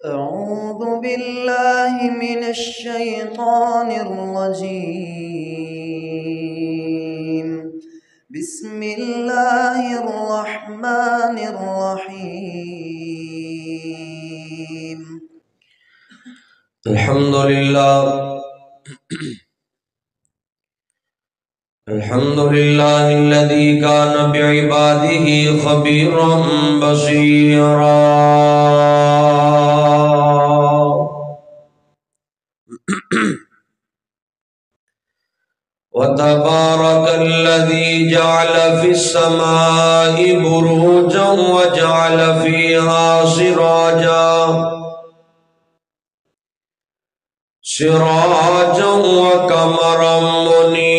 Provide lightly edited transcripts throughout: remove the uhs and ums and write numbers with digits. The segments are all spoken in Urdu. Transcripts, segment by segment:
أعوذ بالله من الشيطان الرجيم. بسم الله الرحمن الرحيم. الحمد لله الذي كان بعباده خبيرا بصيرا. وتبارك الذي جعل في السماء بروجا وجعل فيها سراجا وقمرا منيرا.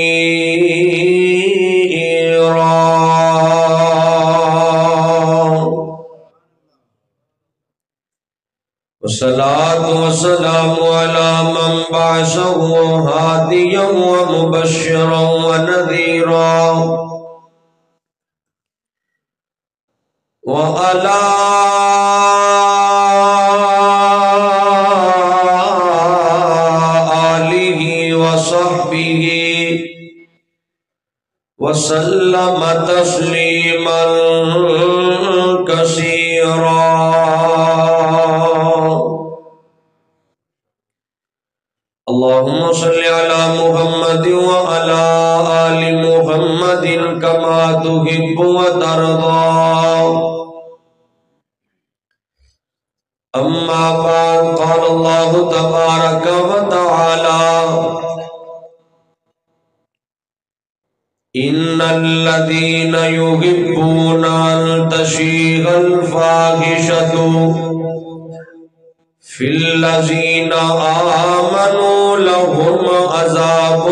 والصلاة والسلام على من بعثه هاديا ومبشرا ونذيرا وعلى آله وصحبه وسلم تسليما كثيرا. اللهم صل على محمد وعلى آل محمد كما تحب وترضى. أما بعد، قال الله تبارك وتعالى: إن الذين يحبون أن تشيع الفاحشة في الذين آمنوا لهم عذاب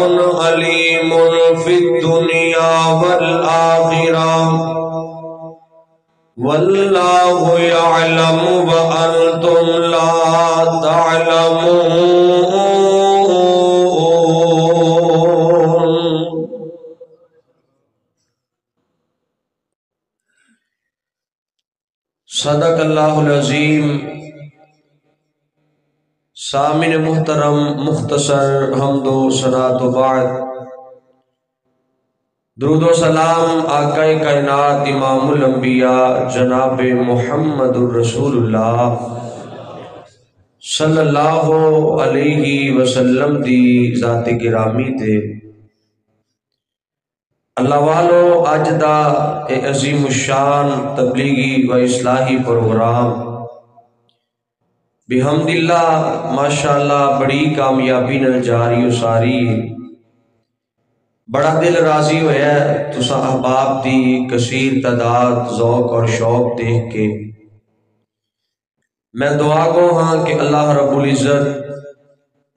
أليم في الدنيا والآخرة والله يعلم وأنتم لا تعلمون. صدق اللہ العظیم. سامن محترم، مختصر حمد و ثناء و بعد، درود و سلام آقا کائنات امام الانبیاء جناب محمد الرسول اللہ صلی اللہ علیہ وسلم دی ذات گرامی تے. اللہ والو، اج دا اے عظیم الشان تبلیغی و اصلاحی پروگرام بحمد اللہ ماشاءاللہ بڑی کامیابی نال جاری و ساری ہے. بڑا دل راضی ہویا ہے تسا احباب دی کثیر تعداد ذوق اور شوق دیکھ کے. میں دعا گو ہاں کہ اللہ رب العزت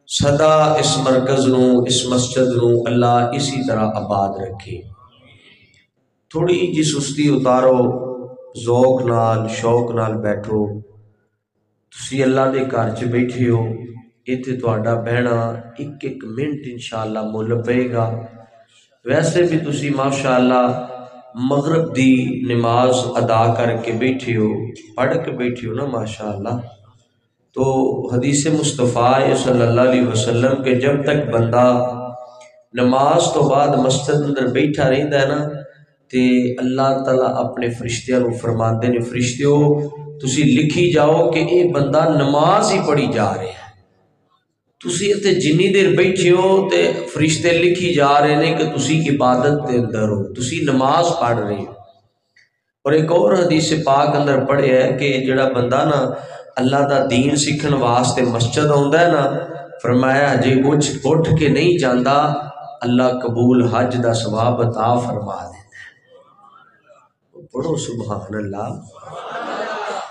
سدا اس مرکز نو، اس مسجد نو اللہ اسی طرح آباد رکھے. تھوڑی جی سستی اتارو، ذوق نال شوق نال بیٹھو. تسی اللہ دے گھر چ بیٹھے ہو، ایتھے تہاڈا بہنا ایک ایک منٹ انشاءاللہ مل پئے گا. ویسے بھی تسی ماشاءاللہ مغرب دی نماز ادا کر کے بیٹھے ہو، پڑھ کے بیٹھے ہو نا ماشاءاللہ. تو حدیث مصطفیٰ صلی اللہ علیہ وسلم کہ جب تک بندہ نماز تو بعد مسجد اندر بیٹھا رہندا ہے نا، تے اللہ تعالیٰ اپنے فرشتیاں نو فرماندے نے: فرشتیو تسی لکھی جاؤ کہ یہ بندہ نماز ہی پڑھی جا رہے ہیں. تسی اتنے جنی دیر بیٹھے ہو تے فرشتے لکھی جا رہے ہیں کہ تسی عبادت دے اندر ہو، تسی نماز پڑھ رہے ہو. اور ایک اور حدیث پاک اندر پڑھے ہے کہ جڑا بندہ نا اللہ دا دین سیکھن واسطے مسجد آندا ہے نا، فرمایا جے اٹھ کے نہیں جاندا اللہ قبول حج دا ثواب عطا فرما دیتا ہے. پڑھو سبحان اللہ.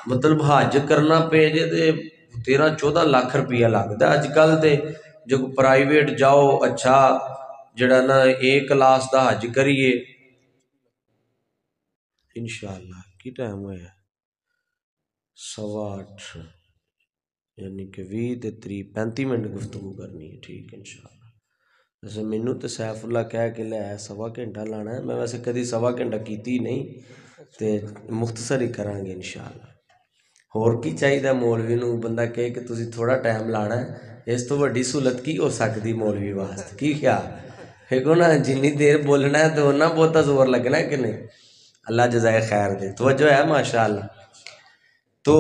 مطلب حج کرنا پے جے تے 13-14 لاکھ روپیہ لگتا ہے. اج کل تے جو پرائیویٹ جاؤ اچھا جڑا نا ایک کلاس دا حج کریے انشاءاللہ. کی ٹائم ہوا ہے؟ 8:15 یعنی کہ 20 منٹ گفتگو کرنی ہے. ٹھیک ہے انشاءاللہ. ویسے مینوں تو سیف اللہ کہہ کے لے آیا 1.25 گھنٹہ لانا ہے. میں ویسے کدی 1.25 گھنٹہ کیتی نہیں تے مختصر ہی کریں گے انشاءاللہ. ਹੋਰ ਕੀ ਚਾਹੀਦਾ ਮੌਲਵੀ ਨੂੰ ਬੰਦਾ ਕਹੇ ਕਿ ਤੁਸੀਂ ਥੋੜਾ ਟਾਈਮ ਲਾਣਾ ਹੈ ਇਸ ਤੋਂ ਵੱਡੀ ਸਹੂਲਤ ਕੀ ਹੋ ਸਕਦੀ ਮੌਲਵੀ ਵਾਸਤੇ ਕੀ ਖਿਆਲ ਦੇਖੋ ਨਾ ਜਿੰਨੀ دیر بولنا ہے تو اتنا بہت زور لگنا ہے کہ نہیں اللہ جزائے خیر دے توجہ ہے ماشاءاللہ تو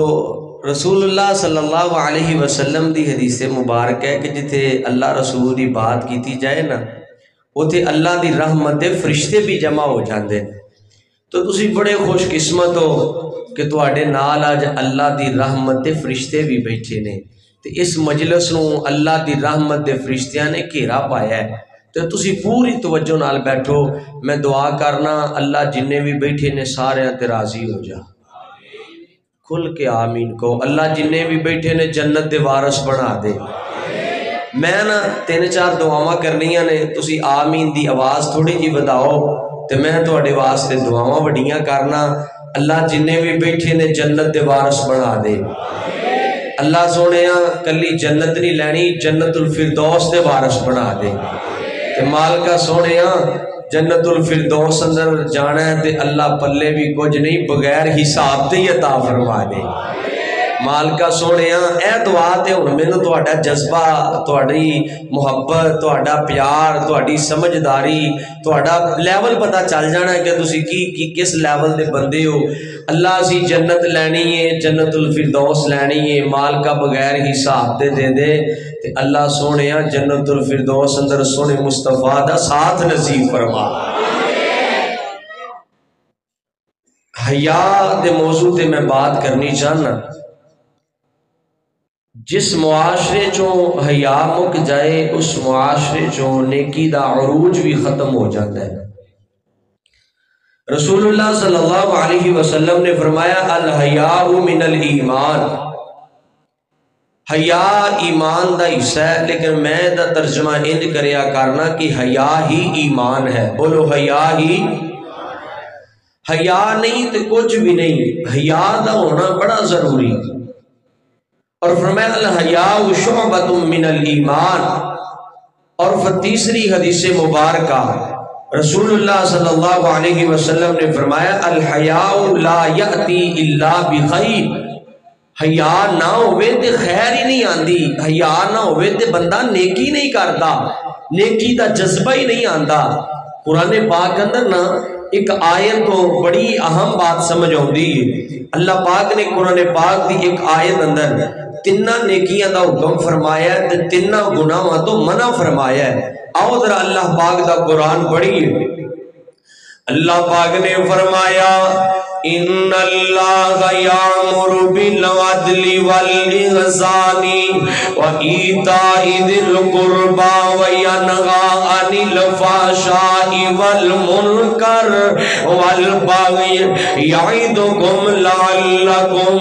رسول اللہ صلی اللہ علیہ وسلم دی حدیث مبارک ہے کہ جتھے اللہ رسول دی بات کیتی جائے نا اتھے اللہ دی رحمت دے فرشتے بھی جمع ہو جاندے تو تسی بڑے خوش قسمت ہو کہ تواڈے نال اج اللہ دی رحمت دے فرشتے بھی بیٹھے نے تے اس مجلس نو اللہ دی رحمت دے فرشتیاں نے گھیرا پایا ہے تو تسی پوری توجہ نال بیٹھو میں دعا کرنا اللہ جننے بھی بیٹھے نے سارے تے راضی ہو جا کھل کے آمین کو اللہ جننے بھی بیٹھے نے جنت دے وارث بنا دے میں نا 3-4 دعاواں کرنیاں نے تسی آمین دی آواز تھوڑی جی وداؤ تے میں تواڈے واسطے دعاواں وڈیاں کرنا اللہ جننے بھی بیٹھے نے جنت دے وارث بنا دے اللہ سونیا کلی جنت نہیں لینی جنت الفردوس دے وارث بنا دے تے مالکا سونیا جنت الفردوس اندر جانا ہے تے اللہ پلے بھی کچھ نہیں بغیر حساب تے عطا فرما دے مالکا سونیا اے دعا تے ہن مینوں تہاڈا جذبہ تہاڈی محبت تہاڈا پیار تہاڈی سمجھداری تہاڈا لیول پتہ چل جانا ہے کہ تسی کی کس لیول دے بندے ہو اللہ اسی جنت لینی ہے جنت الفردوس لینی ہے مالکا بغیر حساب تے دے دے تے اللہ سونیا جنت الفردوس اندر سونے مصطفیٰ دا ساتھ نصیب فرما حیا دے موضوع تے میں بات کرنی چاہنا جس معاشرے چوں حیا مک جائے اس معاشرے چوں نیکی دا عروج بھی ختم ہو جاتا ہے رسول اللہ صلی اللہ علیہ وسلم نے فرمایا الحیاء من الایمان حیا ایمان دا حصہ ہے لیکن میں دا ترجمہ انج کریا کرنا کہ حیا ہی ایمان ہے بولو حیا ہی حیا نہیں تو کچھ بھی نہیں حیا دا ہونا بڑا ضروری اور فرمایا الحیاء شعبۃ من الایمان اور تیسری حدیث مبارکہ رسول اللہ صلی اللہ علیہ وسلم نے فرمایا الحیاء لا یأتی الا بخیر حیا نہ ہوئے تے خیر ہی نہیں آندی حیا نہ ہوئے تے بندہ نیکی نہیں کرتا نیکی دا جذبہ ہی نہیں آندا قرآن پاک اندر نا ایک آیت تو بڑی اہم بات سمجھ آندی ہے اللہ پاک نے قرآن پاک دی ایک آیت اندر تنہ نیکیاں دا حکم فرمایا ہے تے تنہ گناہاں تو منع فرمایا ہے آؤ ذرا اللہ پاک دا قرآن پڑھیے اللہ پاک نے فرمایا ان اللہ یامر بالعدل والاحسان وایتاء ذی القربى وینہی عن الفحشاء والمنکر والبغی یعظکم لعلکم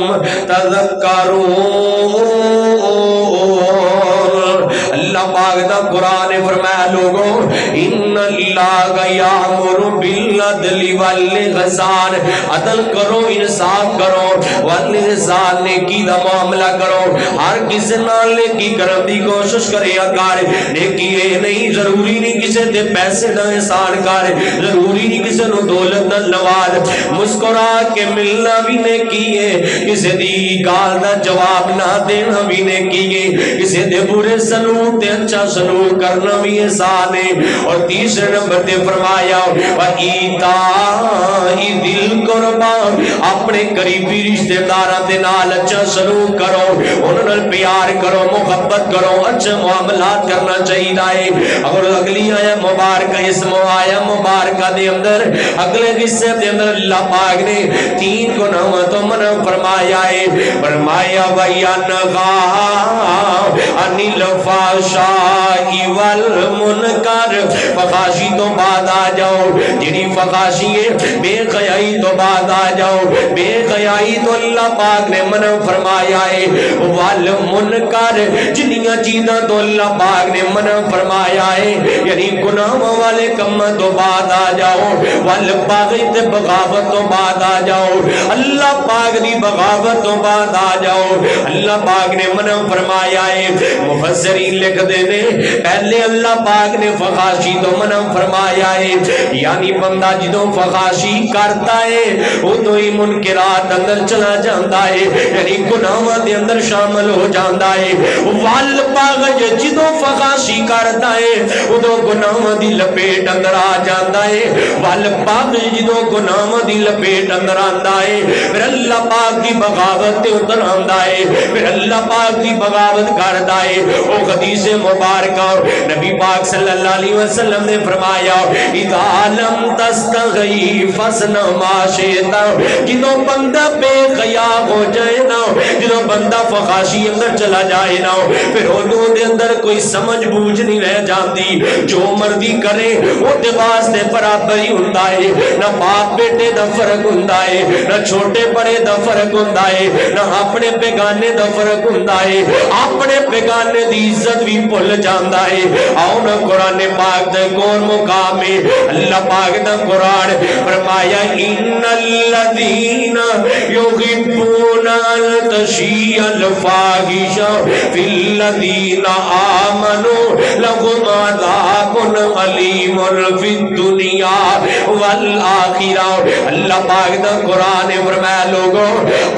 تذکرون اللہ پاک دا قرآن فرمایا لوگوں ان اللہ یامر بالعدل والاحسان عدل کرو انصاف کرو والاحسان نیکی دا معاملہ کرو ہر کسی نال نیکی کرن دی کوشش کرے کر نیکی اے نہیں ضروری نہیں کسی تے پیسے دا احسان کر ضروری نہیں کسی نو دولت دا نواز مسکرا کے ملنا بھی نیکی ہے کسی دی گال دا جواب نہ دینا بھی نیکی ہے کسی دے برے سلوک تے اچھا سلوک کرنا بھی احسان ہے اور تیسرے نمبر تے فرمایا وَإِيتَاءِ ذِي الْقُرْبَى اپنے قریبی رشتہ داراں دے نال اچھا سلوک کرو انہاں نال پیار کرو محبت کرو اچھے معاملات کرنا چاہیے اور اگلی آیا مبارکہ اس آیا مبارکہ دے اندر اگلے حصے دے اندر اللہ پاک نے 3 گناہوں تو منع فرمایا ہے فرمایا وَيَنْهَا عَنِ الْفَحْشَاءِ وَالْمُنْکَرِ فحاشی تو بعد آ جاؤ جنی فحاشی ہے بے حیائی تو بعد آ جاؤ بے حیائی تو اللہ پاک نے منع فرمایا ہے والمنکر جنیاں چیزاں تو اللہ پاک نے منع فرمایا ہے یعنی گناہوں والے کم تو بعد آ جاؤ والبغی تے بغاوت تو بعد آ جاؤ اللہ پاک دی بغاوت تو بعد آ جاؤ اللہ پاک نے منع فرمایا ہے مفسرین لکھ دینے پہلے اللہ پاک نے فحاشی تو منع فرمایا ہے یعنی بندہ جدوں فحاشی کرتا ہے ادو ہی منکرات اندر چلا جاندہ ہے یعنی گناہاں دے اندر شامل ہو جاندہ ہے والبغی جدوں فحاشی کرتا ہے ادو گناہاں دی لپیٹ اندر آ جاندہ ہے والبغی جدوں گناہاں دی لپیٹ اندر آندہ ہے پھر اللہ پاک دی بغاوت تے اتر آندہ ہے پھر اللہ پاک دی بغاوت کردہ ہے او حدیث مبارکہ نبی پاک صلی اللہ علیہ وسلم نے فرمایا اذا لم تستغی فسن ما شیطا جنہوں بندہ بے خیا ہو جائے نا جنہوں بندہ فحاشی اندر چلا جائے نا پھر انہوں دے اندر کوئی سمجھ بوجھ نہیں رہ جاندی جو مردی کرے وہ دباس دے برابر ہی ہوندہ ہے نہ باپ بیٹے دا فرق ہوندہ ہے نہ چھوٹے بڑے دا فرق ہوندہ ہے نہ اپنے بیگانے دا فرق ہوندہ ہے اپنے بیگانے دی عزت بھی بھول جاندہ ہے آؤ نا قرآن پاک دے کون مقام میں اللہ پاک دا قرآن فرمایا ان الذین یحبون ان تشیع الفاحش فی الذین آمنوا لهم عذاب علیم فی الدنیا والآخرہ اللہ پاک دا قرآن فرمایا لوگوں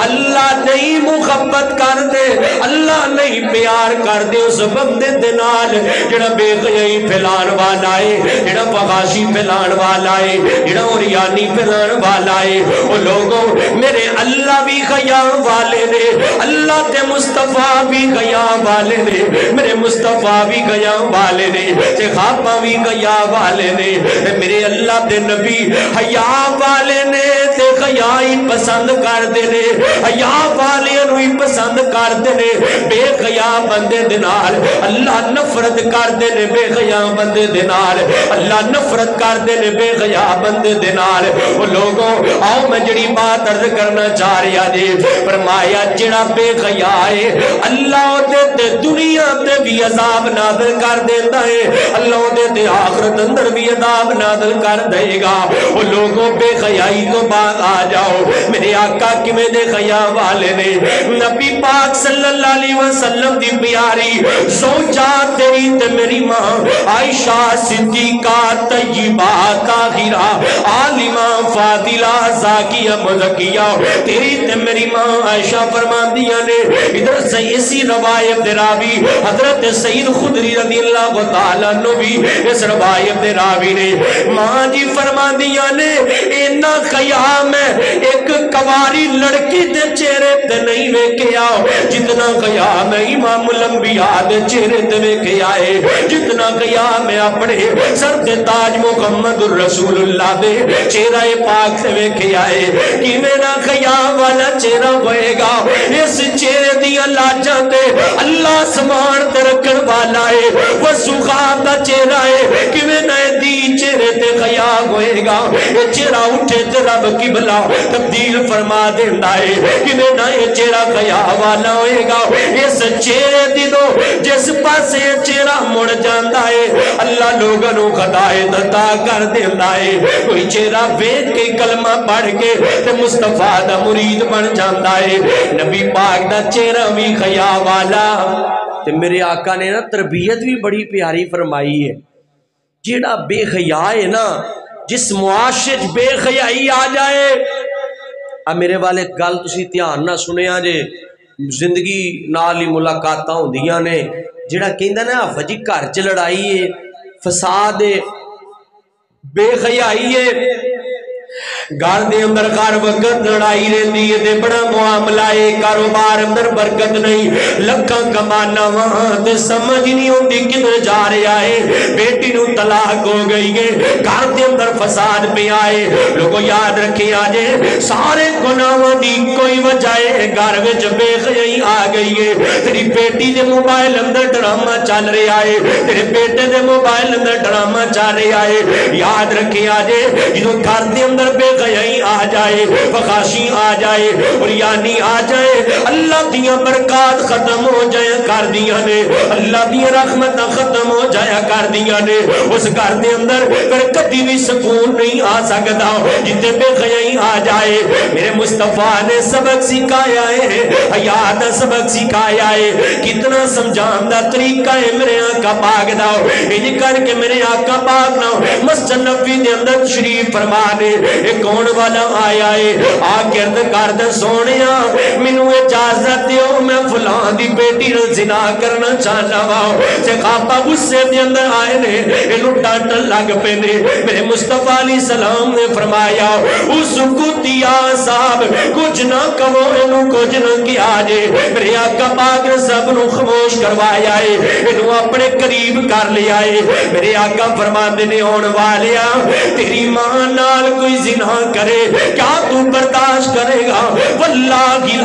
اللہ نہیں محبت کر دے اللہ نہیں پیار کر دے اس بندے دنال جڑا بے خیائی پھیلان والا ہے جڑا فحاشی پھیلان والا ہے جڑا اوریانی پھیلان والا ہے وہ لوگوں میرے اللہ بھی خیا والے نے اللہ تے مصطفیٰ بھی خیا والے نے میرے مصطفیٰ بھی خیا والے نے تے خوابہ بھی خیا والے نے میرے اللہ تے نبی حیا والے نے تے خیائی پسند کر دے نے حیا والے انہی پسند کر دے نے بے خیا بندے دنال اللہ نفرت کر دے نے بے خیا بندے دنال اللہ نفرت کر دے نے بے خیا بندے دنال وہ لوگوں آؤ میں جڑی بات عرض کرنا چاہ رہا جی فرمایا جڑا بے خیا ہے اللہ دے تے دنیا تے بھی عذاب نازل کر دیتا ہے اللہ دے تے آخرت اندر بھی عذاب نازل کر دے گا وہ لوگوں بے خیائی تو بعد آ جاؤ میرے آقا کی میں دے خیا والے نے نبی پاک صلی اللہ علیہ وسلم دی پیاری زوجہ تیری تے میری ماں عائشہ صدیقہ طیبہ طاہرہ عالمہ فاضلہ زاکیہ مزکیہ تیری تے میری ماں عائشہ فرماندیاں نے ادھر سے اسی روایت دے راوی حضرت سید خدری رضی اللہ تعالیٰ عنہ بھی اس روایت دے راوی نے ماں جی فرماندیاں نے اینا خیام ہے ایک کواری لڑکی دے چہرے تے نہیں ویکھے آؤ جتنا خیام ہے امام الانبیاء دے چہرے تے ویکھے آئے جتنا خیام ہے اپنے سر تے تاج محمد الرسول اللہ دے چہرہ پاک سے ویکھے آئے کہ میرا خیام والا چہرہ ہوئے گا اس چہرے دیا لاجاں تے اللہ سمان تے رکھن والا ہے وہ سخاب دا چہرہ ہے کہ میرا دی چہرے تے خیام ہوئے گا یہ چہرہ اٹھے تے رب کی بلا تبدیل فرما دیندہ ہے کہ میرا یہ چہرہ خیام والا ہوئے گا اس چہرے دی دو جس پاس یہ چہرہ مڑ جاندہ ہے اللہ لوگنوں خدایت عطا کر دیندہ ہے کوئی چہرہ وید کے کلمہ پڑھ کے تے مصطفیٰ دا مرید بن جاندہ ہے نبی پاک دا چہرہ بھی خیام والا تے میرے آقا نے نا تربیت بھی بڑی پیاری فرمائی ہے جیڑا بے خیا ہے نا جس معاشر بے خیائی آ جائے اب میرے والے گل تسی دھیان نہ سنیا جے زندگی نال ہی ملاقاتاں ہوندیاں نے جیڑا کہندا نا وجی گھر چ لڑائی ہے فساد ہے بے خیائی ہے گھر دے اندر ہر وقت لڑائی رہندی ہے تے بڑا معاملہ ہے کاروبار اندر برکت نہیں لکھاں کمانا وہاں تے سمجھ نہیں ہوندی کدھر جا رہا ہے بیٹی نو طلاق ہو گئی ہے گھر دے اندر فساد پہ آئے لوگوں یاد رکھے آجے سارے گناہاں دی کوئی وجہ ہے گھر وچ بے خیائی آ گئی ہے تیری بیٹی دے موبائل اندر ڈرامہ چل رہا ہے تیرے بیٹے دے موبائل اندر ڈرامہ چل رہا ہے یاد رکھے آجے جدوں گھر دے اندر بے حیائی آ جائے، فخاشی آ جائے، اور یعنی آ جائے، اللہ دیاں برکات ختم ہو جائے کر دیا نے، اللہ دیاں رحمت ختم ہو جایا کر دیا نے، اس گھر دے اندر پھر کبھی بھی سکون نہیں آ سکتا جتے بے حیائی آ جائے۔ میرے مصطفیٰ نے سبق سکھایا ہے، حیا دا سبق سکھایا ہے، کتنا سمجھان دا طریقہ ہے میرے آقا پاک دا، یہ کر کے میرے آقا پاک نا مسجد نبوی دے اندر تشریف فرما نے، ایک کون والا آیا ہے، آ گرد کر سونیا مینوں اجازت دیو میں فلاں دی بیٹی نال زنا کرنا چاہنا وا۔ صحابہ غصے دے اندر آئے نے، اینوں ڈانٹن لگ پے نے، میرے مصطفیٰ علیہ السلام نے فرمایا اس کتیا صاحب کچھ نہ کہو، اینوں کچھ نہ کیا جے۔ میرے آقا پاک نے سب نو خاموش کروایا ہے، اینوں اپنے قریب کر لیا ہے۔ میرے آقا فرماندے نے ہون والیا تیری ماں نال کوئی زنا کرے کیا تو برداشت کرے گا؟ واللہ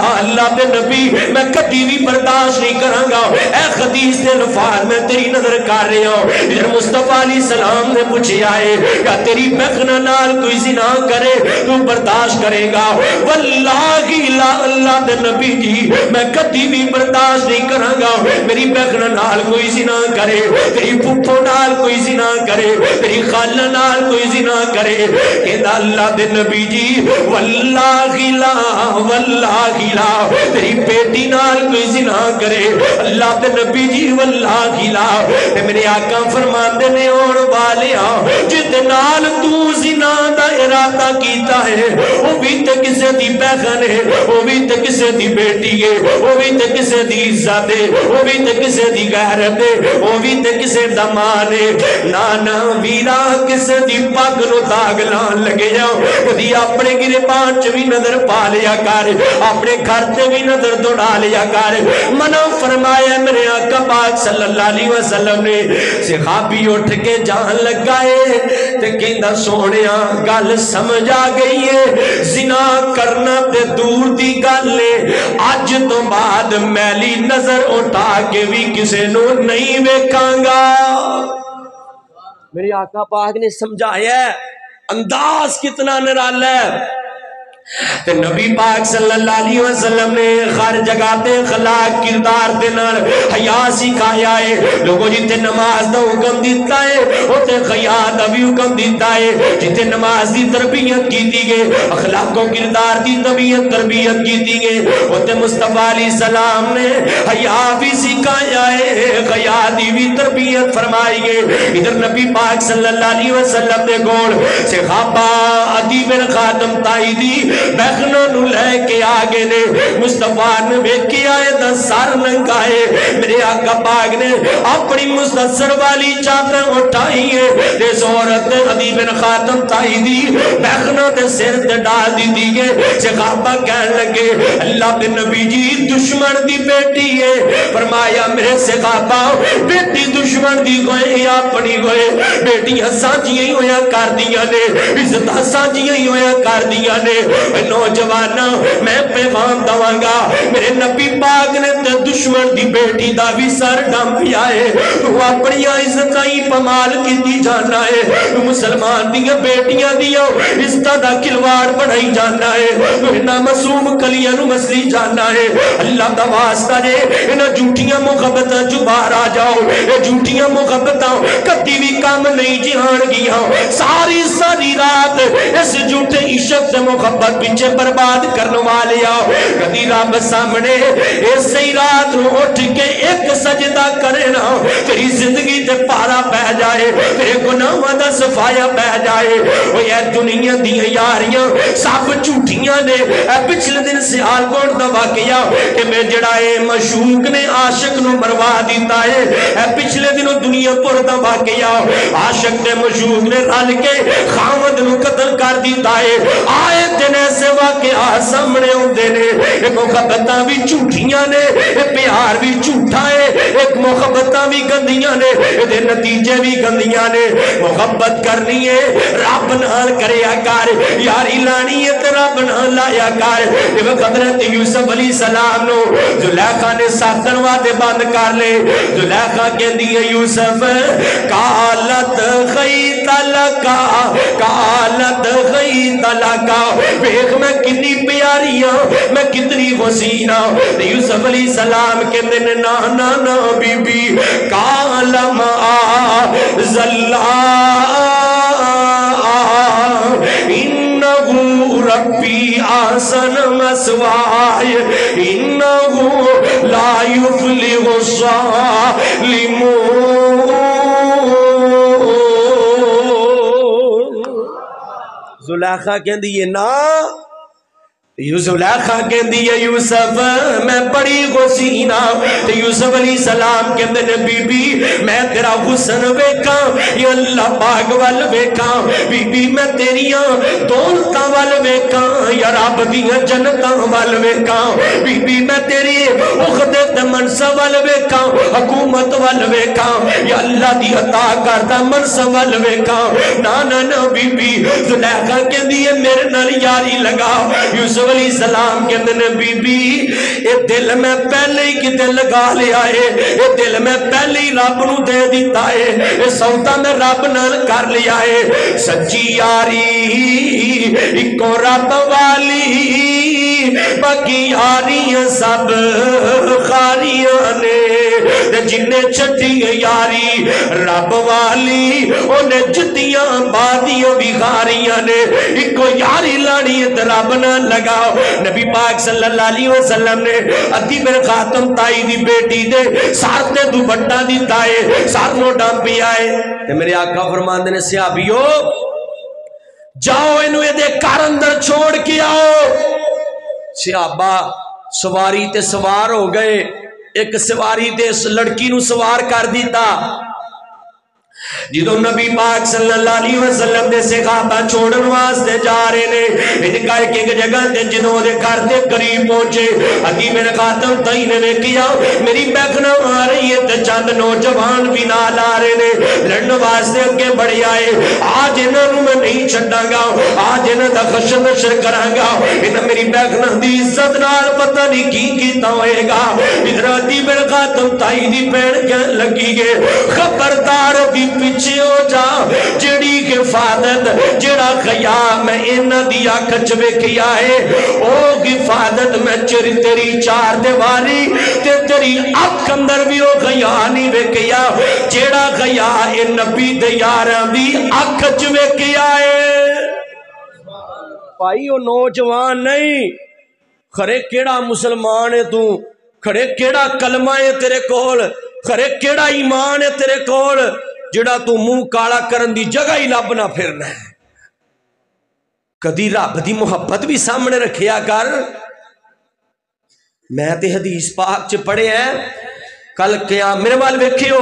اللہ دے نبی میں کبھی بھی برداشت نہیں کراں گا۔ اے حدیث دے الفاظ میں تیری نظر کر رہا ہوں۔ ادھر مصطفیٰ علیہ السلام نے پوچھا ہے کہ تیری بہن نال کوئی زنا کرے تو برداشت کرے گا؟ واللہ اللہ دے نبی جی میں کبھی بھی برداشت نہیں کراں گا۔ میری بہن نال کوئی زنا کرے، تیری پھپھو نال کوئی زنا کرے، تیری خالہ نال کوئی زنا کرے، کہندا اللہ دے نبی جی واللہ لا تیری بیٹی نال کوئی زنا کرے، اللہ دے نبی جی واللہ لا۔ تے میرے آقا فرماندے نے اور والیا جتے نال تو زنا دا ارادہ کیتا ہے وہ بھی تے کسے دی بہن ہے، وہ بھی تے کسے دی بیٹی ہے، وہ بھی تے کسے دی عزت ہے، وہ بھی تے کسے دی غیرت ہے، وہ بھی تے کسے دا مان ہے۔ نانا ویرا کسے دی پگ نو داغ لان لگے جاؤ، کدی اپنے گریبان چ بھی نظر پا لیا کر، اپنے گھر تے بھی نظر دوڑا لیا کر۔ منع فرمایا میرے آقا پاک صلی اللہ علیہ وسلم نے۔ صحابی اٹھ کے جان لگائے تے کہندا سونیا گل سمجھ آ گئی ہے، زنا کرنا تے دور دی گل ہے، اج تو بعد میلی نظر اٹھا کے بھی کسے نو نہیں ویکھاں گا۔ میرے آقا پاک نے سمجھایا ہے، انداز کتنا نرالا ہے۔ تے نبی پاک صلی اللہ علیہ وسلم نے ہر جگہ تے اخلاق کردار دے نال حیا سکھایا ہے۔ لوگوں جتے نماز دا حکم دیتا ہے اوتے حیا دا بھی حکم دیتا ہے، جتے نماز دی تربیت کیتی گئے، اخلاق و کردار دی تربیت کیتی گئے، اوتے مصطفیٰ علیہ السلام نے حیا بھی سکھایا ہے، حیا دی بھی تربیت فرمائی گئے۔ ادھر نبی پاک صلی اللہ علیہ وسلم نے کول صحابہ عدی بن خاتم تائیدی بہنوں نو لے کے آگے نے، مصطفیٰ نے ویکھی آئے دا سر ننگائے، میرے آقا پاک نے اپنی مستسر والی چادر اٹھائی ہے، تے عورت عدی بن خاتم تائیدی بہنوں تے سر تے ڈال دی دیئے۔ صحابہ کہنے لگے اللہ کے نبی جی دشمن دی بیٹی ہے۔ فرمایا میرے صحابہ بیٹی دشمن دی گوئے یا اپنی گوئے، بیٹیاں سانجیاں ہی ہویا کر دیا نے، عزتہ سانجیاں ہی ہویا کر دیا نے۔ نوجوانہ میں پیغام دواں گا، میرے نبی پاک نے تے دشمن دی بیٹی دا بھی سر ڈمپیا ہے، تو اپنی عزت ہی پمال کی جانا ہے، تو مسلمان دی بیٹیاں دیا عزت دا کھلواڑ بڑھائی جانا ہے، تو انہاں معصوم کلیاں نو مسلی جانا ہے۔ اللہ دا واسطہ جے انہاں جھوٹیاں محبتاں جو باہر آ جاؤ، اے جھوٹیاں محبتاں کدی بھی کام نہیں جہان گیا، ساری ساری رات اس جھوٹے عشق تے محبت پیچھے برباد کرنے والیا، کدی رب سامنے اسی رات نو اٹھ کے ایک سجدہ کرنا، تیری زندگی تے پارا پہ جائے، تیرے گناہاں دا صفایا پہ جائے۔ وہ یہ دنیا دی یاریاں سب جھوٹیاں نے۔ اے پچھلے دن سیال کوٹ دا واقعہ کہ میں جڑا ہے مشوق نے عاشق نو مروا دیتا ہے، اے پچھلے دنوں دنیا پر دا واقعہ عاشق تے مشوق نے رل کے خامد نو قتل کر دیتا ہے۔ آئے دن ایسے واقعہ سامنے ہوندے نے، ایک محبتاں بھی جھوٹیاں نے، ایک پیار بھی جھوٹا ہے، ایک محبتاں بھی گندیاں نے، ایدے نتیجے بھی گندیاں نے۔ محبت کرنی ہے رب نال کریا کر، یاری لانی ہے تے رب نال لایا کر۔ جب حضرت یوسف علیہ السلام نو زلیخا نے ساتن وعدے بند کر لے، زلیخا کہندی ہے یوسف قالت خیت تلکا کالت گئی تلکا ویخ میں کتنی پیاری ہوں میں کتنی حسین ہوں یوسف علیہ السلام کے دن نانا نا بی بی کالم زلا انہو ربی آسن مسوائی انہو لا یفلح الظالمون زلیخا کہن دی یہ نا زلیخا کہن دی یہ یوسف میں بڑی غسینہ تو یوسف علیہ السلام کہن دی بی بی میں تیرا حسن ویکاں یا اللہ پاک وال ویکاں بی بی میں تیریاں دولتاں وال ویکاں یا رب دیاں جنتاں وال ویکاں بی بی میں تیری اخدت منصب وال ویکاں حکومت وال ویکاں یا اللہ دی عطا کردہ منصب وال ویکاں نا بی بی زلیخا کہن دی میرے نال یاری لگا یوسف علیہ السلام کے دن بی بی اے دل میں پہلے ہی کتے لگا لیا ہے اے دل میں پہلے ہی رب نو دے دیتا ہے اے سودا میں رب نال کر لیا ہے سچی یاری ایکو رب والی باقی یاریاں سب خاریاں نے جنہیں چھٹی یاری رب والی انہیں جتیاں بادیاں بھی خاریاں نے ایکو یاری لانی رب نہ لگا نبی پاک صلی اللہ علیہ وسلم نے ادھی بن خاتم تائی دی بیٹی دے ساتھ دے دوپٹہ دی تائے ساتھ نو ڈام پی آئے تے میرے آقا فرماندے نے صحابیو جاؤ انہوں یہ دے کار اندر چھوڑ کے آؤ صحابہ سواری تے سوار ہو گئے ایک سواری تے لڑکی نو سوار کر دیتا جدو نبی پاک صلی اللہ علیہ وسلم دے صحابہ چھوڑن واسطے جا رہے نے ان کر کے ایک جگہ تے جدو دے گھر دے قریب پہنچے حکیم بن خاتم تائی نے کیا میری بہنا آ رہی ہے تے چند نوجوان بھی نال آ رہے نے لڑن واسطے اگے بڑھے آئے آج انہاں نوں میں نہیں چھڈاں گا آج انہاں دا خشم نشر کراں گا انہاں میری بہنا دی عزت نال پتہ نہیں کی کیتا ہوئے گا ادھر حکیم بن خاتم تائی دی بہن کہن لگی ہے خبردار دی پیچھے ہو جا جڑی حفاظت جڑا خیام میں انہ دیا کچھوے کیا ہے او حفاظت میں چری تیری چار دیواری تے تیری اک اندر بھی او خیانی وے کیا جڑا خیا اے نبی دیاران دی اک کچھوے کیا ہے پائی او نوجوان نہیں کھڑے کیڑا مسلمان ہے تو کھڑے کیڑا کلمہ ہے تیرے کول کھڑے کیڑا ایمان ہے تیرے کول جڑا تو منہ کالا کرن دی جگہ ہی لبنا پھرنا ہے کدی رب دی محبت بھی سامنے رکھیا کر میں تے حدیث پاک چ پڑھے ہیں کل قیامت میرے وال ویکھیو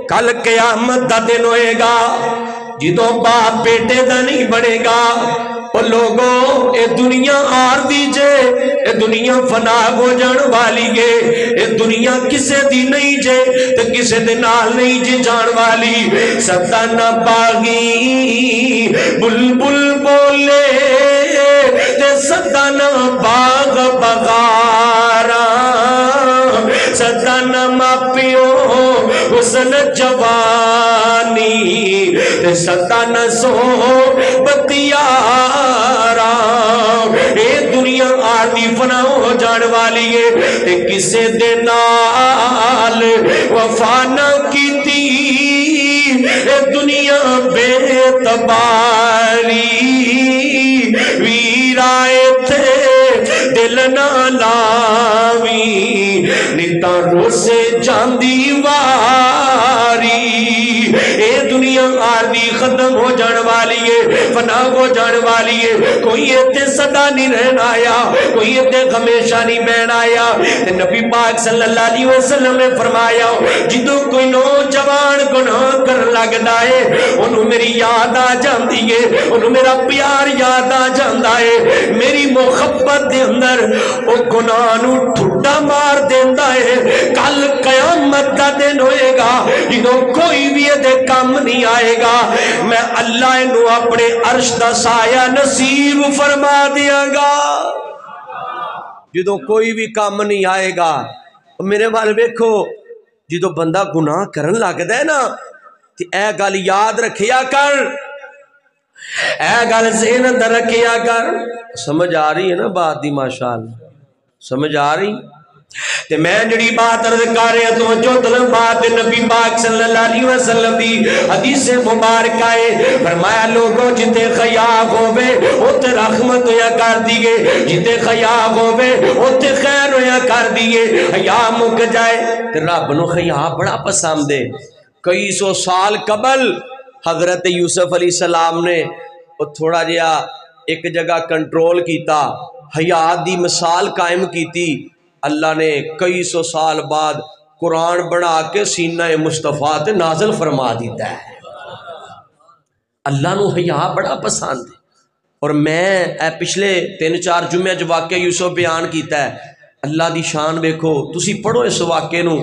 کل قیامت دا دن ہوئے گا جدوں باپ بیٹے دا نہیں بڑھے گا اور لوگوں اے دنیا آر دیجے اے دنیا فنا ہو جان والی ہے اے دنیا کسے دی نہیں جے تے کسے دے نال نہیں جے جان والی سدا نہ باغی بلبل بولے تے سدا نہ باغ بغارا سدا نہ ماپیو حسن جوانی تے سدا نہ سو بتیارا اے دنیا آدھی فنا ہو جان والی ہے تے کسے دے نال وفا نہ کیتی اے دنیا بے تباری ویرائے تھے دل نہ لاوی نیتا روسے جاندی واری اے دنیا آردی ختم ہو جان والی ہے فنا ہو جان والی ہے کوئی اتنے صدا نہیں رہنا آیا کوئی اتنے ہمیشہ نہیں بہن آیا نبی پاک صلی اللہ علیہ وسلم نے فرمایا جدو کوئی نوجوان گناہ کر لگتا ہے انہوں میری یاد آ جاندی ہے انہوں میرا پیار یاد آ جاندا ہے میری محبت دے اندر او گناہ نو ٹھڈا مار دیندا ہے کل قیامت دا دن ہوئے گا جدوں کوئی بھی دے کام نہیں آئے گا میں اللہ انہوں اپنے عرش دا سایہ نصیب فرما دیا گا جدوں کوئی بھی کام نہیں آئے گا میرے وال ویکھو جدوں بندہ گناہ کرن لگدا ہے نا اے گل یاد رکھیا کر، اے گل ذہن اندر رکھیا کر۔ سمجھ آ رہی ہے نا بات دی؟ ماشاءاللہ سمجھ آ رہی؟ تے میں جڑی بات عرض کر رہا تو جو طلب بات نبی پاک صلی اللہ علیہ وسلم دی حدیث مبارکہ ہے، فرمایا لوگوں جتے خیاب ہوئے اوتے رحمت ہویا کر دیئے، جتے خیاب ہوئے اوتے خیر ہویا کر دیئے۔ حیا مک جائے تے رب نو حیا بڑا پسند ہے۔ کئی سو سال قبل حضرت یوسف علیہ السلام نے تھوڑا جہا ایک جگہ کنٹرول کیتا، حیا دی مثال قائم کیتی، اللہ نے کئی سو سال بعد قرآن بنا کے سینہ مصطفیٰ تے نازل فرما دیتا ہے۔ اللہ نو حیا بڑا پسند ہے۔ اور میں پچھلے 3-4 جمعے جو واقعہ یوسف بیان کیتا ہے، اللہ دی شان ویکھو، تسی پڑھو اس واقعے نو،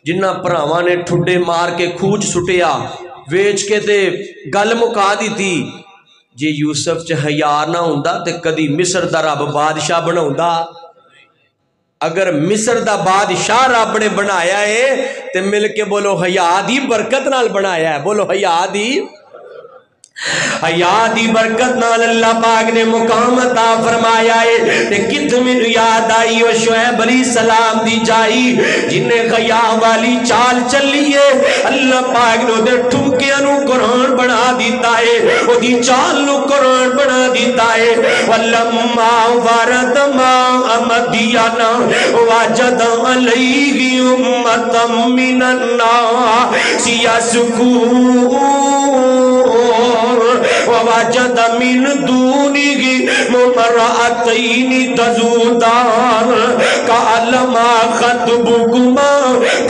جنہ پراواں نے ٹھڈے مار کے کھوج سٹیا، ویچ کے تے گل مکا دیتی۔ جے یوسف چ حیا نہ ہوندا تے کدی مصر دا رب بادشاہ بناوندا؟ اگر مصر دا بادشاہ رب نے بنایا ہے تے مل کے بولو حیا دی برکت نال بنایا ہے، بولو حیا دی، حیا دی برکت نال اللہ پاک نے مقام عطا فرمایا ہے۔ تے کت مینوں یاد آئی او شعیب علیہ السلام دی جائی جن نے حیا والی چال چلی ہے، اللہ پاک نے دے ٹھمکیاں نو قرآن بنا دیتا ہے، او دی چال نو قرآن بنا دیتا ہے۔ ولما ورد ماء مدین وجد علیہ امۃ من الناس یسقون ووجد من دونه امرأتين تذودان قال ما خطبكما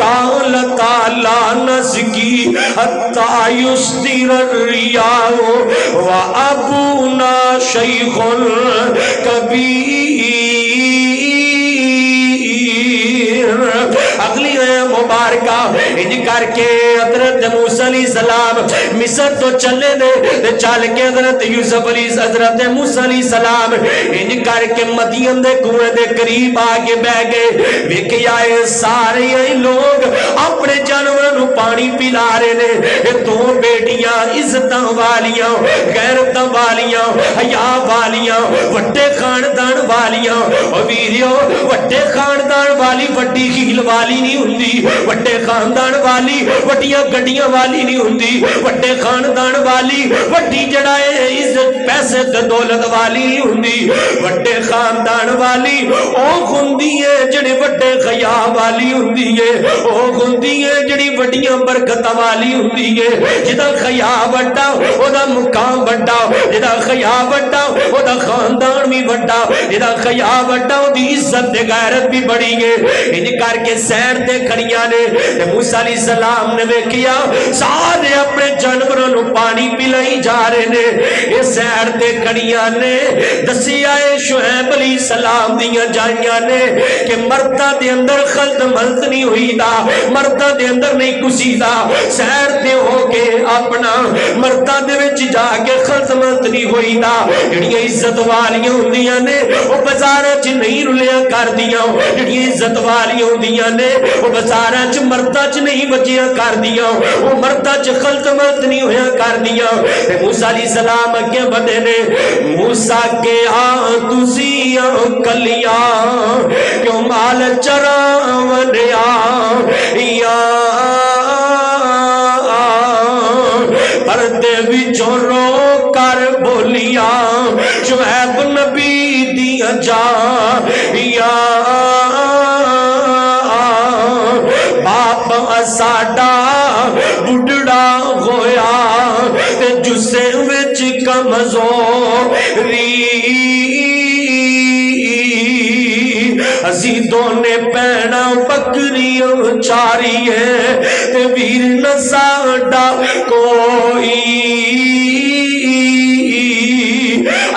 قالتا لا نسقي حتى يصدر الرياح وأبونا شيخ كبير۔ اگلی مبارکہ انج کر کے حضرت موسیٰ علیہ السلام مصر تو چلے دے، چل کے حضرت یوسف علیہ حضرت موسیٰ علیہ السلام انج کر کے مدین دے کنویں دے قریب آگے بہ گئے۔ ویکھیا اے سارے لوگ اپنے جانوراں نو پانی پلا رہے نے، اے دو بیٹیاں عزتاں والیاں، غیرتاں والیاں، حیا والیاں، وڈے خاندان والیاں۔ او ویریو وڈے خاندان والی وڈی ہیل والی نہیں ہوندی، وڈے خاندان والی وڈیاں گڈیاں والی نہیں ہوندی، وڈے خاندان والی وڈی جڑا ہے عزت پیسے تے دولت والی نہیں ہوندی، وڈے خاندان والی او ہوندی ہے جڑی وڈے حیا والی ہوندی ہے، او ہوندی ہے جڑی وڈیاں برکتاں والی ہوندی ہے۔ جدا حیا وڈا او دا مقام وڈا، جدا حیا وڈا او دا خاندان بھی وڈا، جدا حیا وڈا او دی عزت تے غیرت بھی بڑی ہے۔ انج کر کے سیر تے کھڑیاں نے تے موسیٰ علیہ السلام نے ویکھیا سارے اپنے جانوراں نو پانی پلائی جا رہے نے۔ اے سیر تے کھڑیاں نے دسیا اے شعیب علیہ السلام دیاں جائیاں نے کہ مرداں دے اندر خلط ملط نہیں ہوئی دا، مرداں دے اندر نہیں کسی دا، سیر تے ہو کے اپنا مرداں دے وچ جا کے خلط ملط نہیں ہوئی دا۔ جڑیاں عزت والیاں ہوندیاں نے او بازاراں چ نہیں رلیا کر دیاں، جڑیاں عزت والیاں ہوندیاں نے او بازاراں چ مرداں چ نہیں بچیاں کر دیاں، او مرداں چ خلط ملط نہیں ہویا کر دیاں۔ تے موسیٰ علیہ السلام اگے بڑھے نے، موسیٰ کے تسیاں کلیاں کیوں مال چراونیا یا پردے وچوں رو کر بولیا شعیب نبی دیا جا یا باپ ساڈا بڑھڑا ہویا تے جسے وچ کمزوری اسی دونے پینا بکریاں چاری ہے تے ویر نہ ساڈا کوئی۔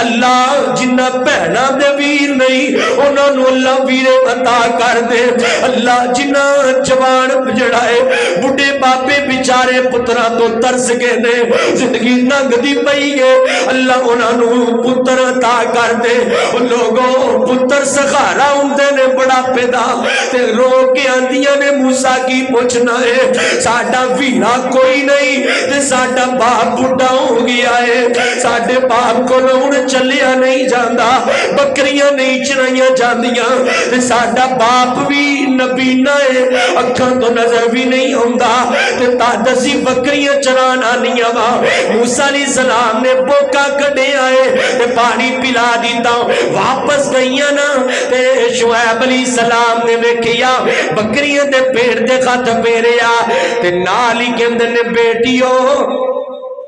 اللہ جنہ پہنا دے ویر نہیں انہوں نے اللہ ویرے عطا کر دے۔ اللہ جنہ جوان جڑائے بڑھے بابے بیچارے پتراں تو ترس گئے نے زندگی لنگدی پئی ہے اللہ انہاں نو پتر عطا کر دے لوگوں پتر سخارا ہوندے نے بڑا پیدا تے رو کے آندیاں نے موسیٰ کی پوچھنا ہے ساڈا ویرا کوئی نہیں تے ساڈا باپ بڑھا ہو گیا ہے ساڈے باپ کو ہن چلیا نہیں جاندا بکریاں نہیں چرائیاں جاندیاں تے ساڈا باپ بھی نبینا ہے اکھاں تو نظر بھی نہیں ہوندا تے تادسی بکریاں چران آنیاں وا موسیٰ علیہ السلام نے بوکا کڈے آئے تے پانی پلا دیتا واپس گئیاں نا تے شعیب علیہ السلام نے ویکھیا بکریاں دے پیڑ دے خط پیریا تے نال ہی کہندے نے بیٹیو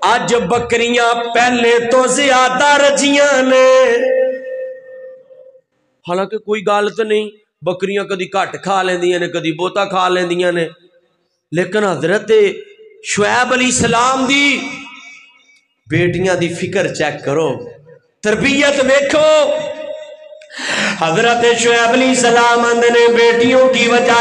آج بکریاں پہلے تو زیادہ رجیاں نے حالانکہ کوئی غلط نہیں بکریاں کدی گھٹ کھا لیندیاں نے کدی بوتا کھا لیندیاں نے لیکن حضرت شعیب علیہ السلام دی بیٹیاں دی فکر چیک کرو تربیت دیکھو حضرت شعیب علیہ السلام اندنے بیٹیوں کی وجہ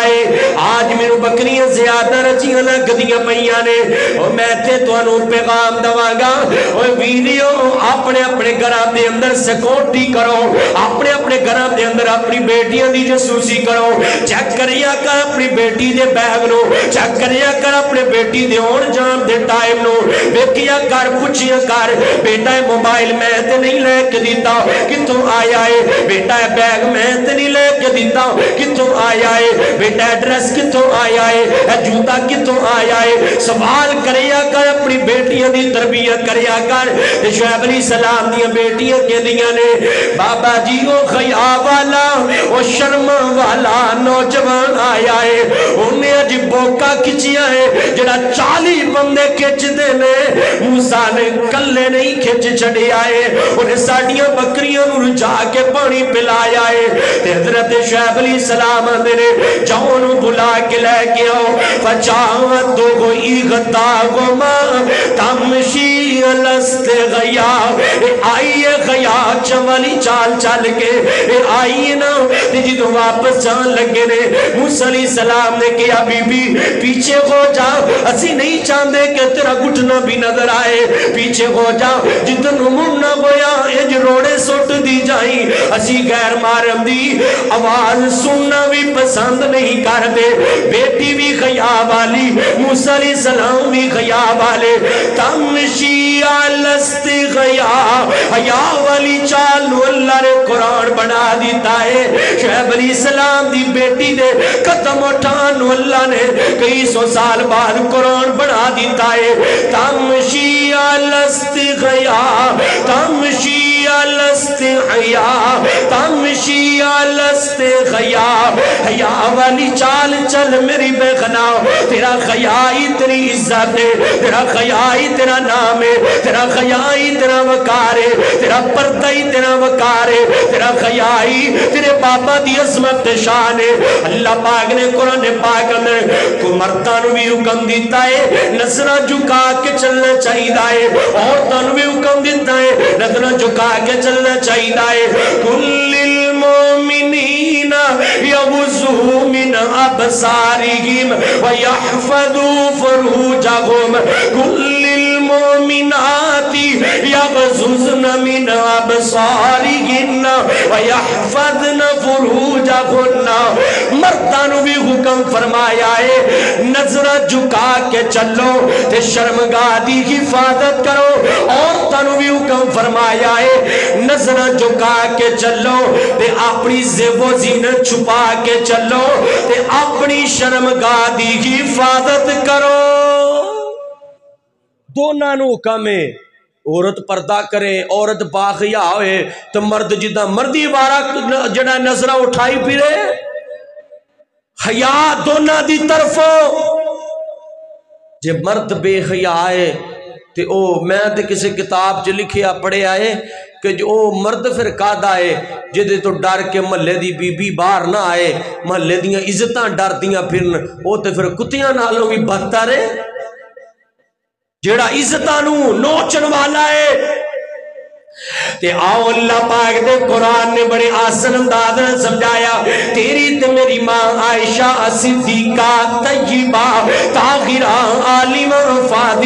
آج میرے بکریاں زیادہ رچیاں لگدیاں پئیاں نے اور میں تے تانوں پیغام دواں گا اوے ویڈیو اپنے اپنے گھراں دے اندر سیکورٹی کرو اپنے اپنے گھراں دے اندر اپنی بیٹیاں دی جاسوسی کرو چیک کریا کر اپنی بیٹی دے بیگ نو چیک کریا کر اپنے بیٹی دے اون جان دے ٹائم نو ویکھیا کر پوچھیا کر بیٹا موبائل میں تے نہیں لے کے دیتا کتھوں آیا ہے بیٹا بیگ میں تے نہیں لے کے دیتا کتھوں آیا ہے بیٹا ایڈریس کتھوں آیا ہے جوتا کتھوں آیا ہے سوال کریا کر اپنی بیٹیاں دی تربیت کریا کر شعیب علیہ السلام دی بیٹیاں کہندیاں نے بابا جی او خیا والا او شرم والا نوجوان آیا ہے انہیں اج بوکا کھچیا ہے جڑا 40 بندے کھچ دے نے موسیٰ نے کلے نہیں کھچ چھڑے آئے انہیں ساڑیاں بکریاں نور جا کے پانی پلایا ہے حضرت شعیب علیہ السلام نے جاؤں بلا کے لے کے آؤ فجاوتو گوئی غطاغما تمشی لست غیا آئیے غیا چوالی چال چال کے آئیے نا جدو واپس جان لگے نے موسیٰ علیہ السلام نے کہا بی بی پیچھے ہو جا اسی نہیں چاندے کہ تیرا گھٹنا بھی نظر آئے پیچھے ہو جا جتن مرنا گویا اج روڑے سوٹ دی جائیں اسی غیر محرم دی آواز سننا بھی پسند نہیں کرتے بیٹی بھی خیا والی موسیٰ علیہ السلام بھی خیا والے تمشی لست خیا حیا والی چال نو اللہ نے قرآن بنا دیتا ہے شعیب علیہ السلام دی بیٹی دے قدم اٹھان نو اللہ نے کئی سو سال بعد قرآن بنا دیتا ہے تمشی لست خیا تمشی لست حیا تمشی لست خیا حیا والی چال چل میری بے خنا تیرا خیائی تیری عزت ہے تیرا خیائی تیرا نام ہے تیرا خیائی تیرا وقار ہے تیرا پردائی تیرا وقار ہے تیرا خیائی تیرے بابا دی عظمت شان ہے اللہ پاک نے قرآن پاک اندر کو مردان بھی حکم دیتا ہے نظرہ جھکا کے چلنا چاہیدہ ہے عورتان بھی حکم دیتا ہے نظرہ جھکا کے چلنا چاہیدہ ہے کل المومنین یغضوا من ابصارہم ویحفظوا فروجہم کل المومنات یغضضن من ابصارہن ویحفظن فروجہن مردانو بھی حکم فرمایا ہے نظرہ جھکا کے چلو تے شرمگاہ دی حفاظت کرو عورتانو بھی حکم فرمایا ہے نظرہ جھکا کے چلو تے اپنی زیب و زینت چھپا کے چلو تے اپنی شرمگاہ دی حفاظت کرو دونوں نو حکم ہے عورت پردہ کرے عورت باخیا ہوئے تو مرد جدہ مردی وارا جڑا نظرہ اٹھائی پھرے حیا دونوں دی طرفوں جے مرد بے حیا ہے تے او میں تے کسی کتاب چ لکھیا پڑھے آئے کہ جو مرد پھر قادہ ہے جدے تو ڈر کے محلے دی بی بی باہر نہ آئے محلے دیاں عزتاں ڈر دیاں پھرن او تے پھر کتیاں نالوں بھی بدتر ہے جیڑا عزتاں نو نوچن والا ہے تے آؤ اللہ پاک دے قرآن نے بڑے آسن انداز نے سمجھایا تیری تے میری ماں عائشہ صدیقہ طیبہ طاہرہ عالمہ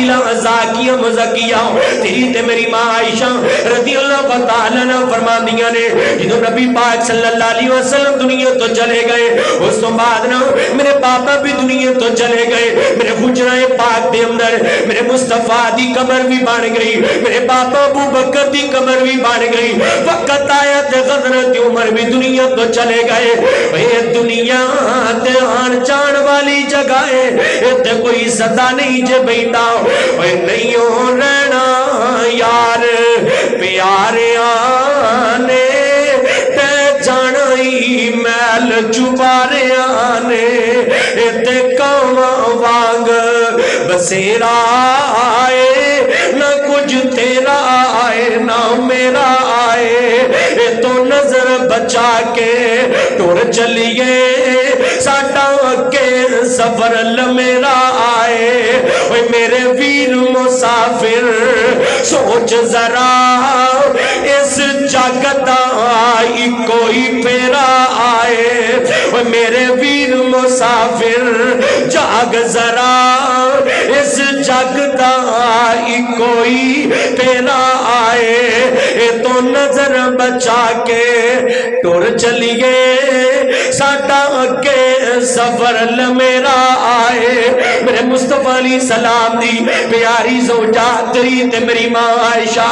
عادلہ زاکیہ مزکیہ تیری تے میری ماں عائشہ رضی اللہ تعالیٰ عنہ فرماندیاں نے جدو نبی پاک صلی اللہ علیہ وسلم دنیا تو چلے گئے اس تو بعد نا میرے پاپا بھی دنیا تو چلے گئے میرے حجرہ پاک دے اندر میرے مصطفیٰ دی قبر بھی بن گئی میرے پاپا ابو بکر دی قبر بھی بن گئی وقت آیا تے حضرت عمر بھی دنیا تو چلے گئے اے دنیا تے آن جان والی جگہ ہے تے کوئی صدا نہیں جے بیٹا اے نہیں ہو رہنا یار پیارے آنے تے جانا ہی میل چبارے آنے تے کاواں وانگ بسیرا آئے نہ کچھ تیرا آئے نہ میرا آئے تو نظر بچا کے ٹور چلیے ساٹا کے سفر میرا آئے اوے میرے ویر مسافر سوچ ذرا اس جگتا آئی کوئی پیرا آئے اوے میرے ویر مسافر جاگ ذرا اس جگتا آئی کوئی پیرا آئے تو نظر بچا کے ٹور چلیے ساٹا کے سفر میرا آئے میرے مصطفیٰ علیہ السلام دی پیاری زوجہ تیری تے میری ماں عائشہ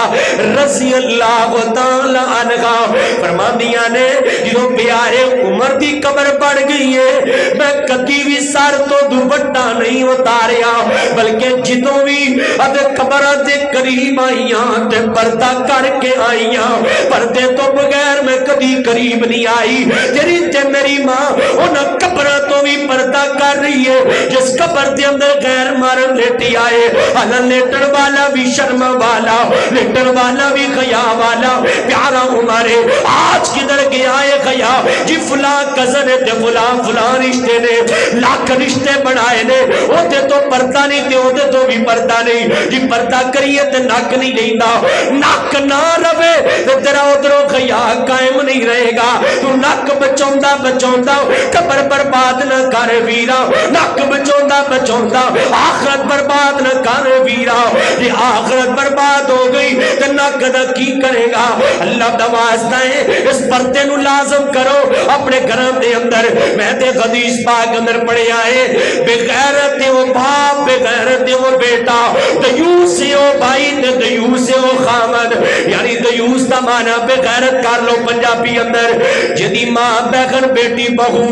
رضی اللہ تعالی عنہ فرماندیاں نے جدو پیارے عمر دی قبر پڑ گئی ہے میں کدی بھی سر تو دوپٹا نہیں اتاریا بلکہ جدو بھی ادھے قبر دے قریب آئیاں تے پردہ کر کے آئیاں پردے تو بغیر میں کبھی قریب نہیں آئی تیری تے میری ماں انہاں قبرہ تو بھی پردہ کر رہی ہے جس قبر دے اندر غیر مارن لیٹی آئے اللہ لیٹر والا بھی شرم والا لیٹر والا بھی خیا والا پیارا عمرے آج کدھر گیا ہے خیا جی فلاں کزن تے فلاں رشتے نے لاکھ رشتے بنائے نے وہ تے تو پردہ نہیں تے وہ تے تو بھی پردہ نہیں جی پردہ کریے تے ناک نہیں لیندہ ناک نہ روے تے تیرا ادھروں خیا قائم نہیں رہے گا تو ناک بچوندہ قبر برباد نہ کر ویرا ناک بچوندہ آخرت برباد نہ کر ویرا یہ آخرت برباد ہو گئی تے ناک دا کی کرے گا اللہ دا واسطہ ہے اس پردے نو لازم کرو اپنے گھرم دے اندر میں تے حدیث پاک اندر پڑھے آئے بغیرت ہو باپ بغیرت ہو بیٹا دیوس ہو بھائی تے دیوس ہو خامد یعنی دیوس دا معنی بغیرت کر لو پنجابی اندر جدی ماں بہن بیٹی بہو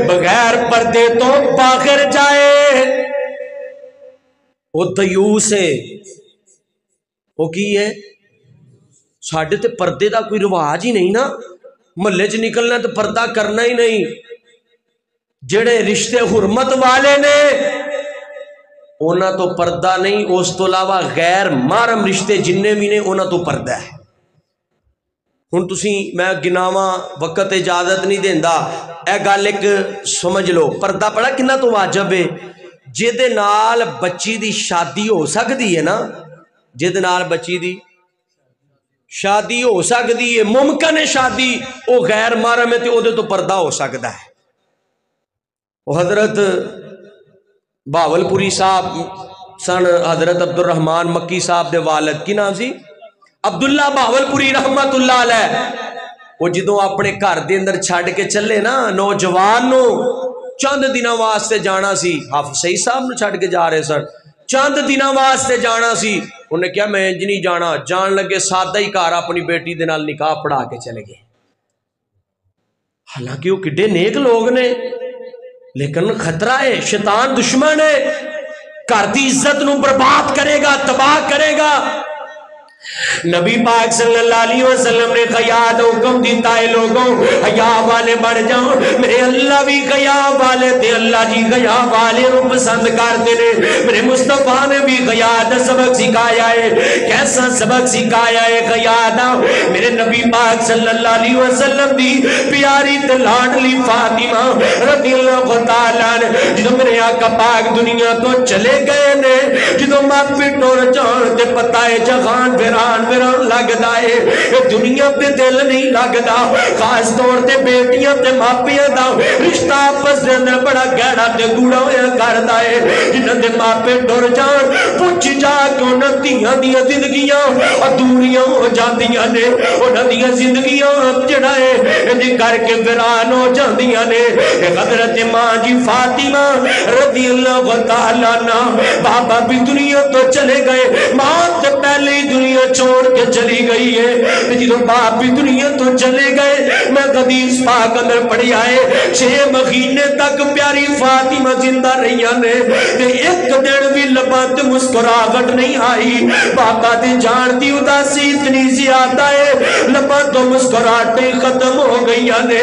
بغیر پردے تو باہر جائے وہ دیوس ہے وہ کی ہے ساڑھے تے پردے دا کوئی رواج ہی نہیں نا محلے چ نکلنا تو پردہ کرنا ہی نہیں جڑے رشتے حرمت والے نے اونا تو پردہ نہیں اس تو علاوہ غیر محرم رشتے جننے بھی نے اونا تو پردہ ہے ہن تسی میں گناواں وقت اجازت نہیں دیندا اے گل ایک سمجھ لو پردہ پڑا کنا تو واجب ہے جے نال بچی دی شادی ہو سکتی ہے نا جے نال بچی دی شادی ہو سکتی ہے ممکن ہے شادی او غیر محرم ہے تے او دے تو پردہ ہو سکتا ہے وہ حضرت باول پوری صاحب سن حضرت عبد الرحمن مکی صاحب دے والد کی نام سی عبداللہ باول پوری رحمت اللہ علیہ وہ جدوں اپنے گھر دے اندر چھڑ کے چلے نا نوجوان نو چند دنوں واسطے جانا سی حافظ سعید صاحب نو چھڑ کے جا رہے سن چند دنوں واسطے جانا سی انہیں کیا میں انج نہیں جانا جان لگے سادہ ہی کار اپنی بیٹی دے نال نکاح پڑھا کے چلے گئے حالانکہ وہ کڈے نیک لوگ نے لیکن خطرہ ہے شیطان دشمن ہے گھر دی عزت نو برباد کرے گا تباہ کرے گا نبی پاک صلی اللہ علیہ وسلم نے خیاد حکم دیتا ہے لوگوں حیا والے بڑھ جاؤ میرے اللہ بھی خیا والے تے اللہ جی خیا والے رو پسند کرتے نے میرے مصطفیٰ نے بھی خیاد سبق سکھایا ہے کیسا سبق سکھایا ہے خیاد میرے نبی پاک صلی اللہ علیہ وسلم دی پیاری تے لاڈلی فاطمہ رضی اللہ تعالیٰ جدو میرے آقا پاک دنیا تو چلے گئے نے جدو ماں پہ ٹور جان تے پتہ ہے جہان پہ ویران ویران لگدا ہے دنیا پہ دل نہیں لگدا خاص طور تے بیٹیاں تے ماپیاں دا رشتہ آپس دے اندر بڑا گہرا تے گوڑا ہویا کردا ہے جنہاں دے ماپے ٹر جان پوچھ جا کے انہاں دیاں دیاں زندگیاں ادھوریاں ہو جاندیاں نے انہاں دیاں زندگیاں جڑا ہے انج کر کے ویران ہو جاندیاں نے حضرت ماں جی فاطمہ رضی اللہ تعالی عنہ بابا بھی دنیا تو چلے گئے ماں تے پہلے ہی دنیا چھوڑ کے چلی گئی ہے جدوں باپ بھی دنیا تو چلے گئے میں حدیث پاک اندر پڑھی آئے 6 مہینے تک پیاری فاطمہ زندہ رہیاں نے تے ایک دن بھی لباں تے مسکراہٹ نہیں آئی بابا دی جان دی اداسی اتنی زیادہ ہے لباں تو مسکراہٹیں ختم ہو گئیاں نے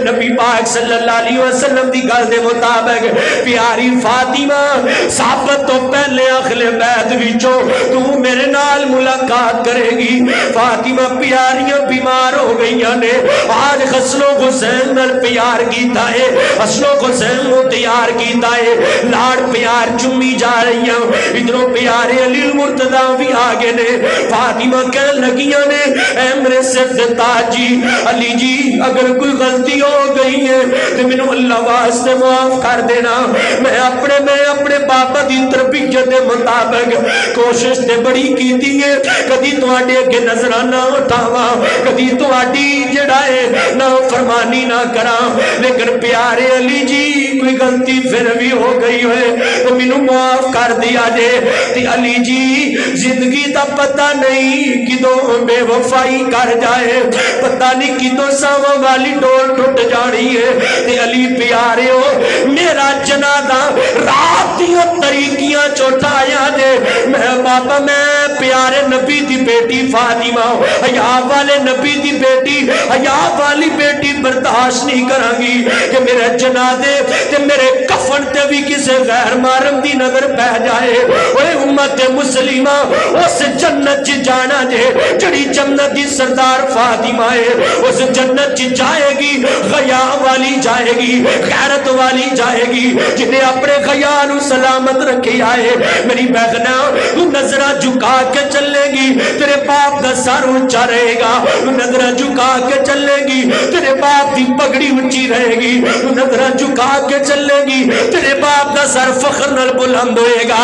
نبی پاک صلی اللہ علیہ وسلم دی گل دے مطابق پیاری فاطمہ ثابت تو پہلے اہل بیت وچوں تو میرے نال ملاقات کرے گی فاطمہ پیاریاں بیمار ہو گئیاں نے آج حسن و حسین نال پیار کیتا ہے حسن و حسین نو تیار کیتا ہے لاڑ پیار چمی جا رہی ہیں ادھروں پیارے علی المرتضی بھی آگے نے فاطمہ کہنے لگیاں نے اے میرے سر تاج جی علی جی اگر کوئی غلطی ہو گئی ہے تو میں اللہ واسطے معاف کر دینا میں اپنے بابا دی تربیت دے مطابق کوشش تے بڑی کیتی ہے کدی تواڈے اگے نظراں نہ اٹھاواں کدی تواڈی جڑا ہے نہ فرمانی نہ کراں لیکن پیارے علی جی کوئی غلطی پھر بھی ہو گئی ہوئے تو مینوں معاف کر دیا جے تے علی جی زندگی دا پتہ نہیں کدوں بے وفائی کر جائے پتہ نہیں کدوں ساواں والی ڈور ٹوٹ جانی ہے تے علی پیارے ہو میرا جنازہ رات دیاں طریقیاں چوٹایا جے میں بابا میں پیارے نبی دی بیٹی فاطمہ حیا والے نبی دی بیٹی حیا والی بیٹی برداشت نہیں کراں گی کہ میرے جنازے تے میرے کفن تے بھی کسے غیر محرم دی نظر پہ جائے اوے امت مسلمہ اس جنت چ جانا جے جڑی جنت دی سردار فاطمہ ہے اس جنت چ جائے گی حیا والی جائے گی غیرت والی جائے گی جنہیں اپنے حیا نو سلامت رکھی آئے میری بہنا تو نظرہ جھکا کے چلے گی تیرے باپ دا سر اونچا رہے گا نظرہ جھکا کے چلے گی تیرے باپ دی پگڑی اونچی رہے گی نظرہ جھکا کے چلے گی تیرے باپ دا سر فخر نال بلند ہوئے گا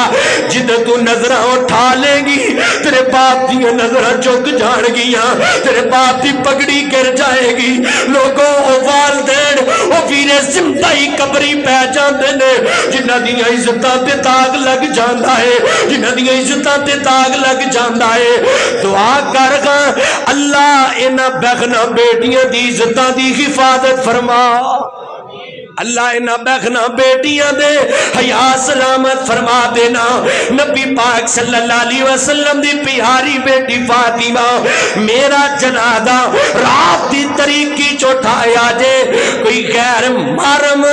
جد تو نظرہ اٹھا لے گی تیرے باپ دی نظرہ جھک جان گیاں تیرے باپ دی پگڑی گر جائے گی لوگوں او والدین او ویرے زندائی قبری پہ جاندے نے جنہ دیاں عزتاں تے داغ لگ جاندا ہے جنہ دیاں عزتاں تے داغ لگ جاندا ہے دعا کر گا اللہ انہاں بہنا بیٹیاں دی عزتاں دی حفاظت فرما اللہ انہاں بہنا بیٹیاں دے حیا سلامت فرما دینا نبی پاک صلی اللہ علیہ وسلم دی پیاری بیٹی فاطمہ میرا جنازہ رات دی طریقی چوٹھایا جے کوئی غیر محرم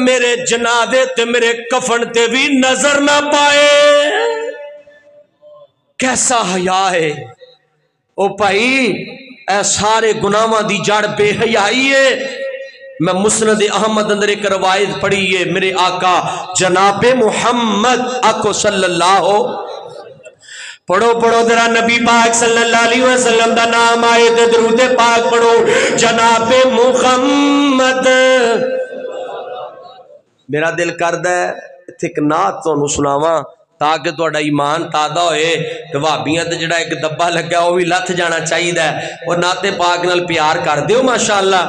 میرے جنازے تے میرے کفن تے بھی نظر نہ پائے کیسا حیا ہے او بھائی اے سارے گناہاں دی جڑ بے حیائی ہے میں مسند احمد اندر ایک روایت پڑھی ہے میرے آقا جناب محمد آقا صلی اللہ ہو پڑھو ذرا نبی پاک صلی اللہ علیہ وسلم دا نام آئے تے درود پاک پڑھو جناب محمد میرا دل کردا ہے ایتھے ایک نعت تانوں سناواں تاکہ تہاڈا ایمان تازہ ہوئے کہ وہابیاں تے جڑا ایک دبا لگا وہ بھی لتھ جانا چاہیے اور نعت پاک نال پیار کر دیو ماشاءاللہ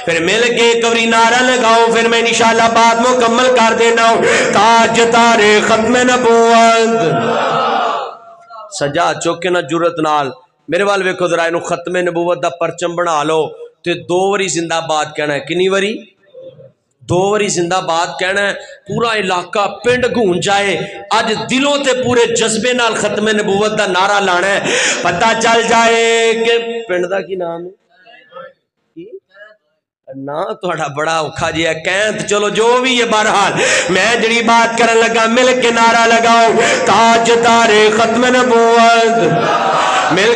پھر مل کے کبھی نعرہ لگاؤ پھر میں انشاءاللہ بات مکمل کر دینا ہوں تاج تارے ختم نبوت سجا چوکے نہ جرت نال میرے وال ویکھو ذرا اینو ختم نبوت دا پرچم بنا لو تے 2 واری زندہ باد کہنا ہے کنی واری 2 واری زندہ باد کہنا ہے پورا علاقہ پنڈ گون جائے اج دلوں تے پورے جذبے نال ختم نبوت دا نعرہ لانا ہے پتہ چل جائے کہ پنڈ دا کی نام ہے نا تھوڑا بڑا اوکھا جی ہے کینت چلو جو بھی ہے بہرحال میں جڑی بات کرن لگا مل کے نعرہ لگاؤ تاج تارے ختم نبوت مل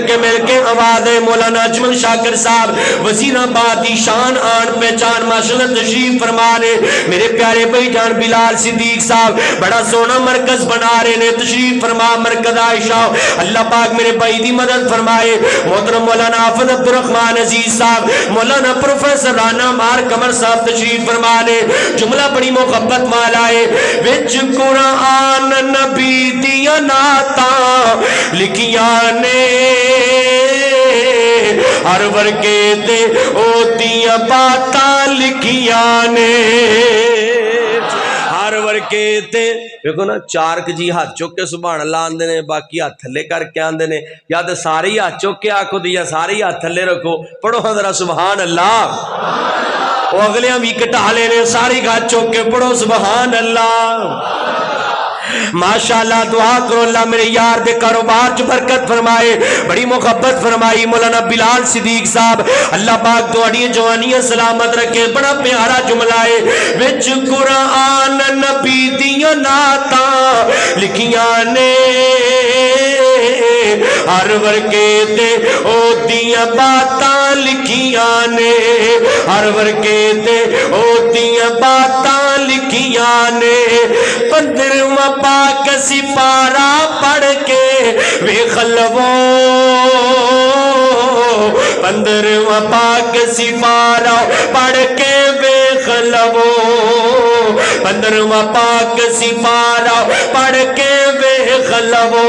کے آواز ہے مولانا اجمل شاکر صاحب وزیر آباد دی شان آن پہچان ماشاءاللہ تشریف فرما رہے میرے پیارے بھائی جان بلال صدیق صاحب بڑا سونا مرکز بنا رہے نے تشریف فرما مرکز عائشہ اللہ پاک میرے بھائی دی مدد فرمائے محترم مولانا حافظ عبد الرحمن عزیز صاحب مولانا پروفیسر رانا مار کمر صاحب تشریف فرما نے جملہ بڑی محبت والا ہے وچ قرآن نبی دیا ناتا لکھیاں نے ہر ورگے تے او دیا باتاں لکھیاں نے ہر ورگے تے دیکھو نا چارک جی ہاتھ چوک کے سبحان اللہ آندے نے باقی ہاتھ تھلے کر کے آندے نے یا تے سارے ہی ہاتھ چوک کے آکھو دیا سارے ہی ہاتھ تھلے رکھو پڑھو حضرہ سبحان اللہ وہ اگلے ہم اکٹھا لینے ساری ہاتھ چوک کے پڑھو سبحان اللہ ماشاءاللہ دعا کرو اللہ میرے یار دے کاروبار جو برکت فرمائے بڑی محبت فرمائی مولانا بلال صدیق صاحب اللہ پاک دوڑی جوانیاں سلامت رکھے بڑا پیارا جملہ ہے وچ قرآن نبی دیا ناتا لکھیاں نے ہر ورگے تے او دیا باتاں لکھیاں نے ہر ورگے تے او دیا باتاں لکھیاں نے 15واں پاک سپارہ پڑھ کے ویکھ لو 15واں پاک سپارہ پڑھ کے ویکھ لو 15واں پاک سپارہ پڑھ کے ویکھ لو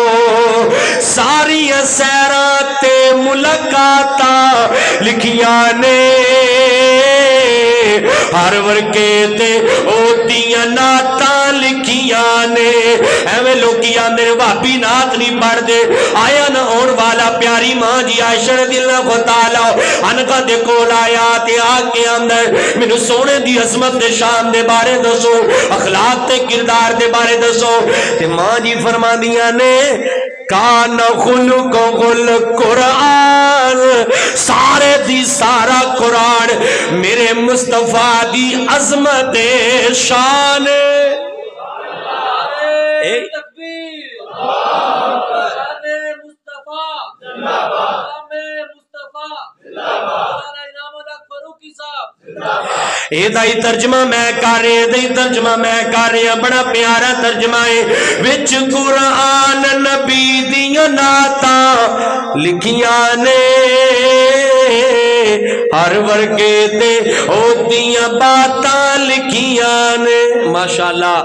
ساری سیرات ملاقاتاں لکھیاں نے ہر ورگے تے او دیاں نعتاں لکھیاں نے ایویں لوکی آندے نے بھابی نعت نہیں پڑھ دے آیا نہ ہون والا پیاری ماں جی عائشہ رضی اللہ تعالی عنہا دے کول آیا تے آ کے اندر مینوں سونے دی عظمت تے شان دے بارے دسو اخلاق تے کردار دے بارے دسو تے ماں جی فرماندیاں نے کان خلق قرآن سارے دی سارا قرآن میرے مصطفیٰ دی عظمت شان ایدائی ترجمہ میں کر رہے ایدائی ترجمہ میں کر رہے بڑا پیارا ترجمہ ہے وچ قرآن نبی دیا نعتاں لکھیاں نے ہر ورگے تے او دیا باتاں لکھیاں نے ماشاءاللہ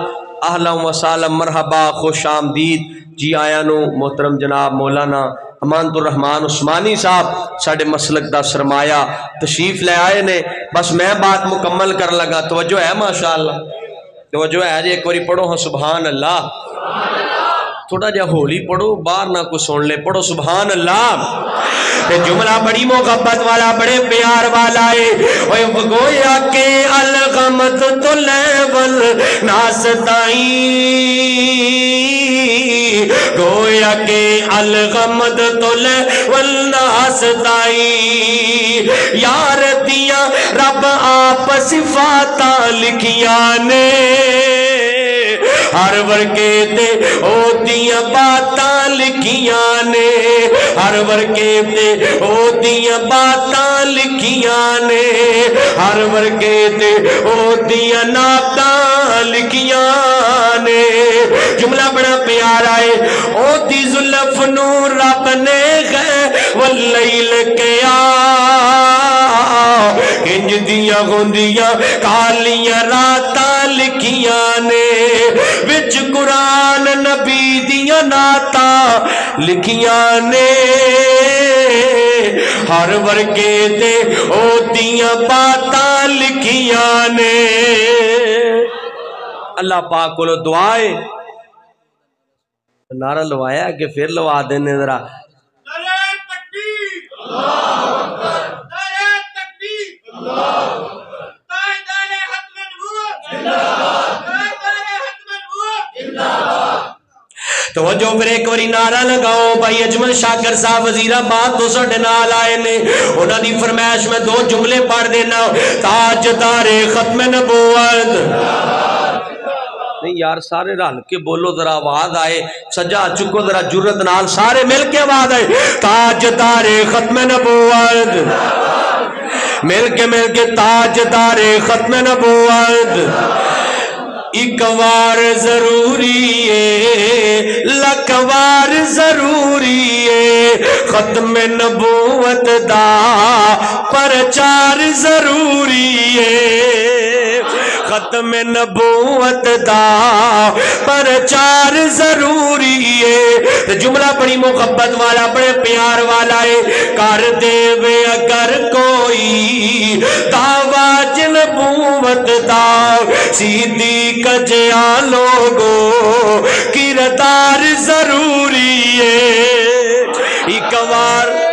اہلا و سالم مرحبا خوش آمدید جی آیا نو محترم جناب مولانا امانت الرحمن عثمانی صاحب ساڑھے مسلک دا سرمایہ تشریف لے آئے نے بس میں بات مکمل کر لگا توجہ ہے ماشاءاللہ توجہ ہے جی ایک باری پڑھو ہاں سبحان اللہ تھوڑا جا ہولی پڑھو باہر نہ کو سن لے پڑھو سبحان اللہ جملہ بڑی محبت والا بڑے پیار والا ہے گویا کہ الغمت تو لیول ناستائی گویا کہ الغمد تو لیول ناستائی یار دیا رب آپ صفاتا لکھیاں نے ہر ورگے تے او دیا باتاں لکھیاں نے ہر ورگے تے او دیا باتاں لکھیاں نے ہر ورگے تے او دیا نعتاں لکھیاں نے جملہ بڑا پیارا ہے او دی زلف نو رب نے غیر واللیل کیا کنج دیا گوندیاں کالیاں راتاں لکھیاں نے وچ قرآن نبی دیا نعتاں لکھیاں نے ہر ورگے تے او دیا باتاں لکھیاں نے اللہ پاک کو دعائے نعرہ لوایا کہ پھر لوا دینے ذرا نعرہ تکبیر اللہ اکبر نعرہ تکبیر اللہ اکبر تاجدار ختم نبوت زندہ باد تاجدار ختم نبوت زندہ باد توجہ پھر ایک باری نعرہ لگاؤ بھائی اجمل شاکر صاحب وزیر آباد تو ساڈے نال آئے نے انہاں دی فرمائش میں دو جملے پڑھ دینا تاجدار ختم نبوت نہیں یار سارے رل کے بولو ذرا آواز آئے سجا چکو ذرا جرت نال سارے مل کے آواز آئے تاجدار ختم نبوت مل کے تاجدار ختم نبوت ایک وار ضروری ہے لک وار ضروری ہے ختم نبوت دا پرچار ضروری ہے ختم نبوت دا پرچار ضروری ہے جملہ بڑی محبت والا بڑے پیار والا ہے کر دے وے اگر کوئی دعویٰ نبوت دا سیدھی کجیا لوگو کردار ضروری ہے ایک وار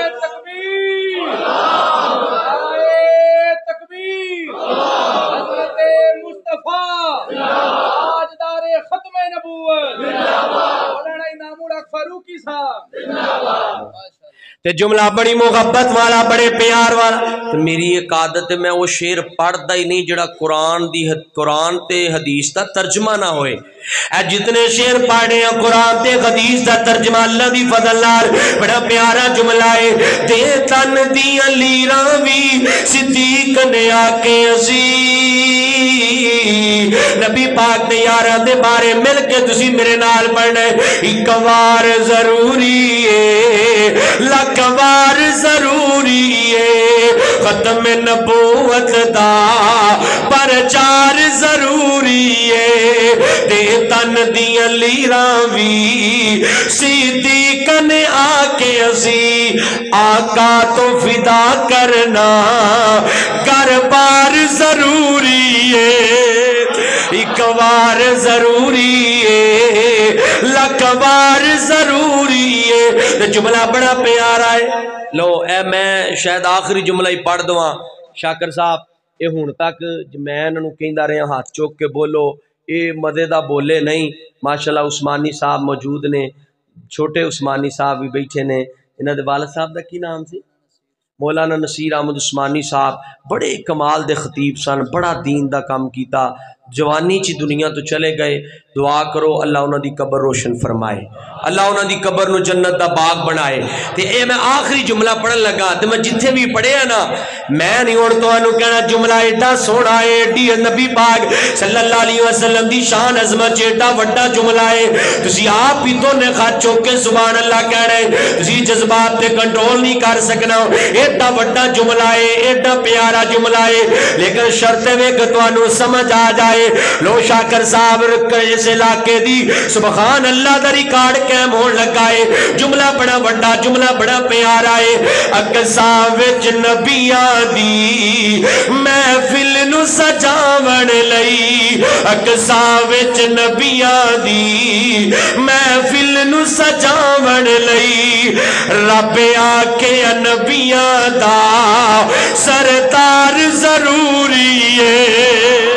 تے جملہ بڑی محبت والا بڑے پیار والا تو میری ایک عادت ہے میں وہ شعر پڑھتا ہی نہیں جڑا قرآن تے حدیث دا ترجمہ نہ ہوئے اے جتنے شعر پڑھے ہیں قرآن تے حدیث دا ترجمہ اللہ دی فضل نال بڑا پیارا جملہ ہے دے تن دیاں لیراں وی صدیق نے آکے نبی پاک نے یاراں دے بارے مل کے تسی میرے نال پڑھنا ہے ایک وار ضروری ہے لک وار ضروری ہے ختم نبوت دا پرچار ضروری ہے دے تن دیاں لیراں وی صدیق نے آکے اسی آقا تو فدا کرنا کر بار ضروری ہے ایک وار ضروری ہے لک وار ضروری ہے جملہ بڑا پیارا ہے لو اے میں شاید آخری جملہ ہی پڑھ دواں شاکر صاحب اے ہون تک میں انہوں کہندا رہے ہاتھ چوک کے بولو اے مزے دا بولے نہیں ماشاءاللہ عثمانی صاحب موجود نے چھوٹے عثمانی صاحب بھی بیٹھے نے انہاں دے والد صاحب دا کی نام سی مولانا نصیر احمد عثمانی صاحب بڑے کمال دے خطیب سن بڑا دین دا کام کیتا جوانی چی دنیا تو چلے گئے دعا کرو اللہ انہاں دی قبر روشن فرمائے اللہ انہاں دی قبر نو جنت دا باغ بنائے تے اے میں آخری جملہ پڑھن لگا تے میں جتھے بھی پڑھیا نا میں نہیں ہن تانوں کہنا جملہ ایڈا سونا ہے ایڈی نبی پاک صلی اللہ علیہ وسلم دی شان عظمت ایڈا وڈا جملہ ہے تسی آپ بھی تو نے خط چوک کے سبحان اللہ کہہ رہے تسی جذبات تے کنٹرول نہیں کر سکنا ایڈا وڈا جملہ ہے ایڈا پیارا جملہ ہے لیکن شرط ہے کہ تانوں سمجھ آ جائے لو شاکر صاحب اس علاقے دی سبحان اللہ دا ریکارڈ قائم ہون لگا ہے جملہ بڑا وڈا جملہ بڑا پیارا ہے اقصا وچ نبیاں دی محفل نو سجاون لئی اقصا وچ نبیاں دی محفل نو سجاون لئی رب آکے نبیاں دا سردار ضروری ہے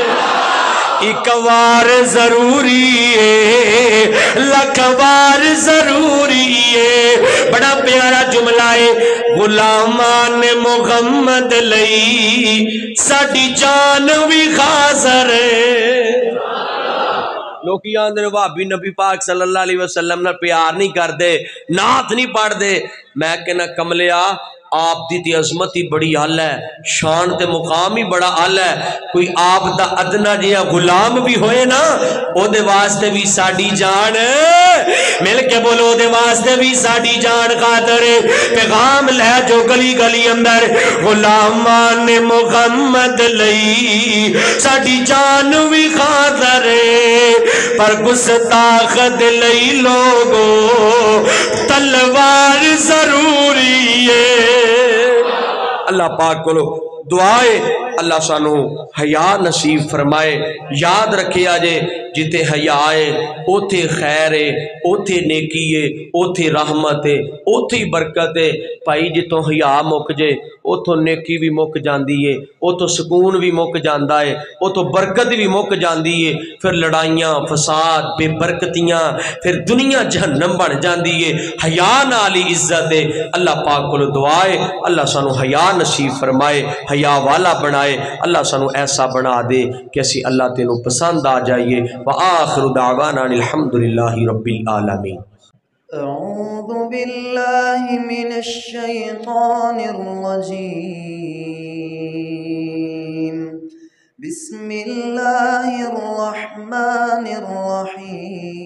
ایک وار ضروری ہے لک وار ضروری ہے بڑا پیارا جملہ ہے غلامان محمد لئی ساڈی جان بھی حاضر ہے لوگ آندے نے بھابی نبی پاک صلی اللہ علیہ وسلم نے پیار نہیں کر دے نعت نہیں پڑھ دے میں کہنا کملیا آپ دی عظمت ہی بڑی آل ہے شان تے مقام ہی بڑا آل ہے کوئی آپ دا ادنا جیا غلام بھی ہوئے نا او دے واسطے بھی ساڑی جان مل کے بولو دے واسطے بھی ساڑی جان خاطر پیغام لے جو گلی گلی اندر غلامان محمد لئی ساڑی جان بھی خاطر پر گستاخ لئی لوگو تلوار ضروری ہے اللہ پاک کو دعائے اللہ سانو حیا نصیب فرمائے یاد رکھے آجے جتے حیا ہے اوتھے خیر ہے اوتھے نیکی ہے اوتھے رحمت ہے اوتھے برکت ہے پائی جتوں حیا مک جے اوتھوں نیکی بھی مک جاندی ہے اوتھوں سکون بھی مک جاندا ہے اوتھوں برکت بھی مک جاندی ہے پھر لڑائیاں فساد بے برکتیاں پھر دنیا جہنم بن جاندی ہے حیا نال ہی عزت ہے اللہ پاک کو دعائے اللہ سانو حیا نصیب فرمائے حیا والا بنائے اللہ سانو ایسا بنا دے کہ اسی اللہ تینوں پسند آ جائیے وآخر دعوانا الحمدللہ رب العالمین. أعوذ بالله من الشيطان الرجيم. بسم الله الرحمن الرحيم.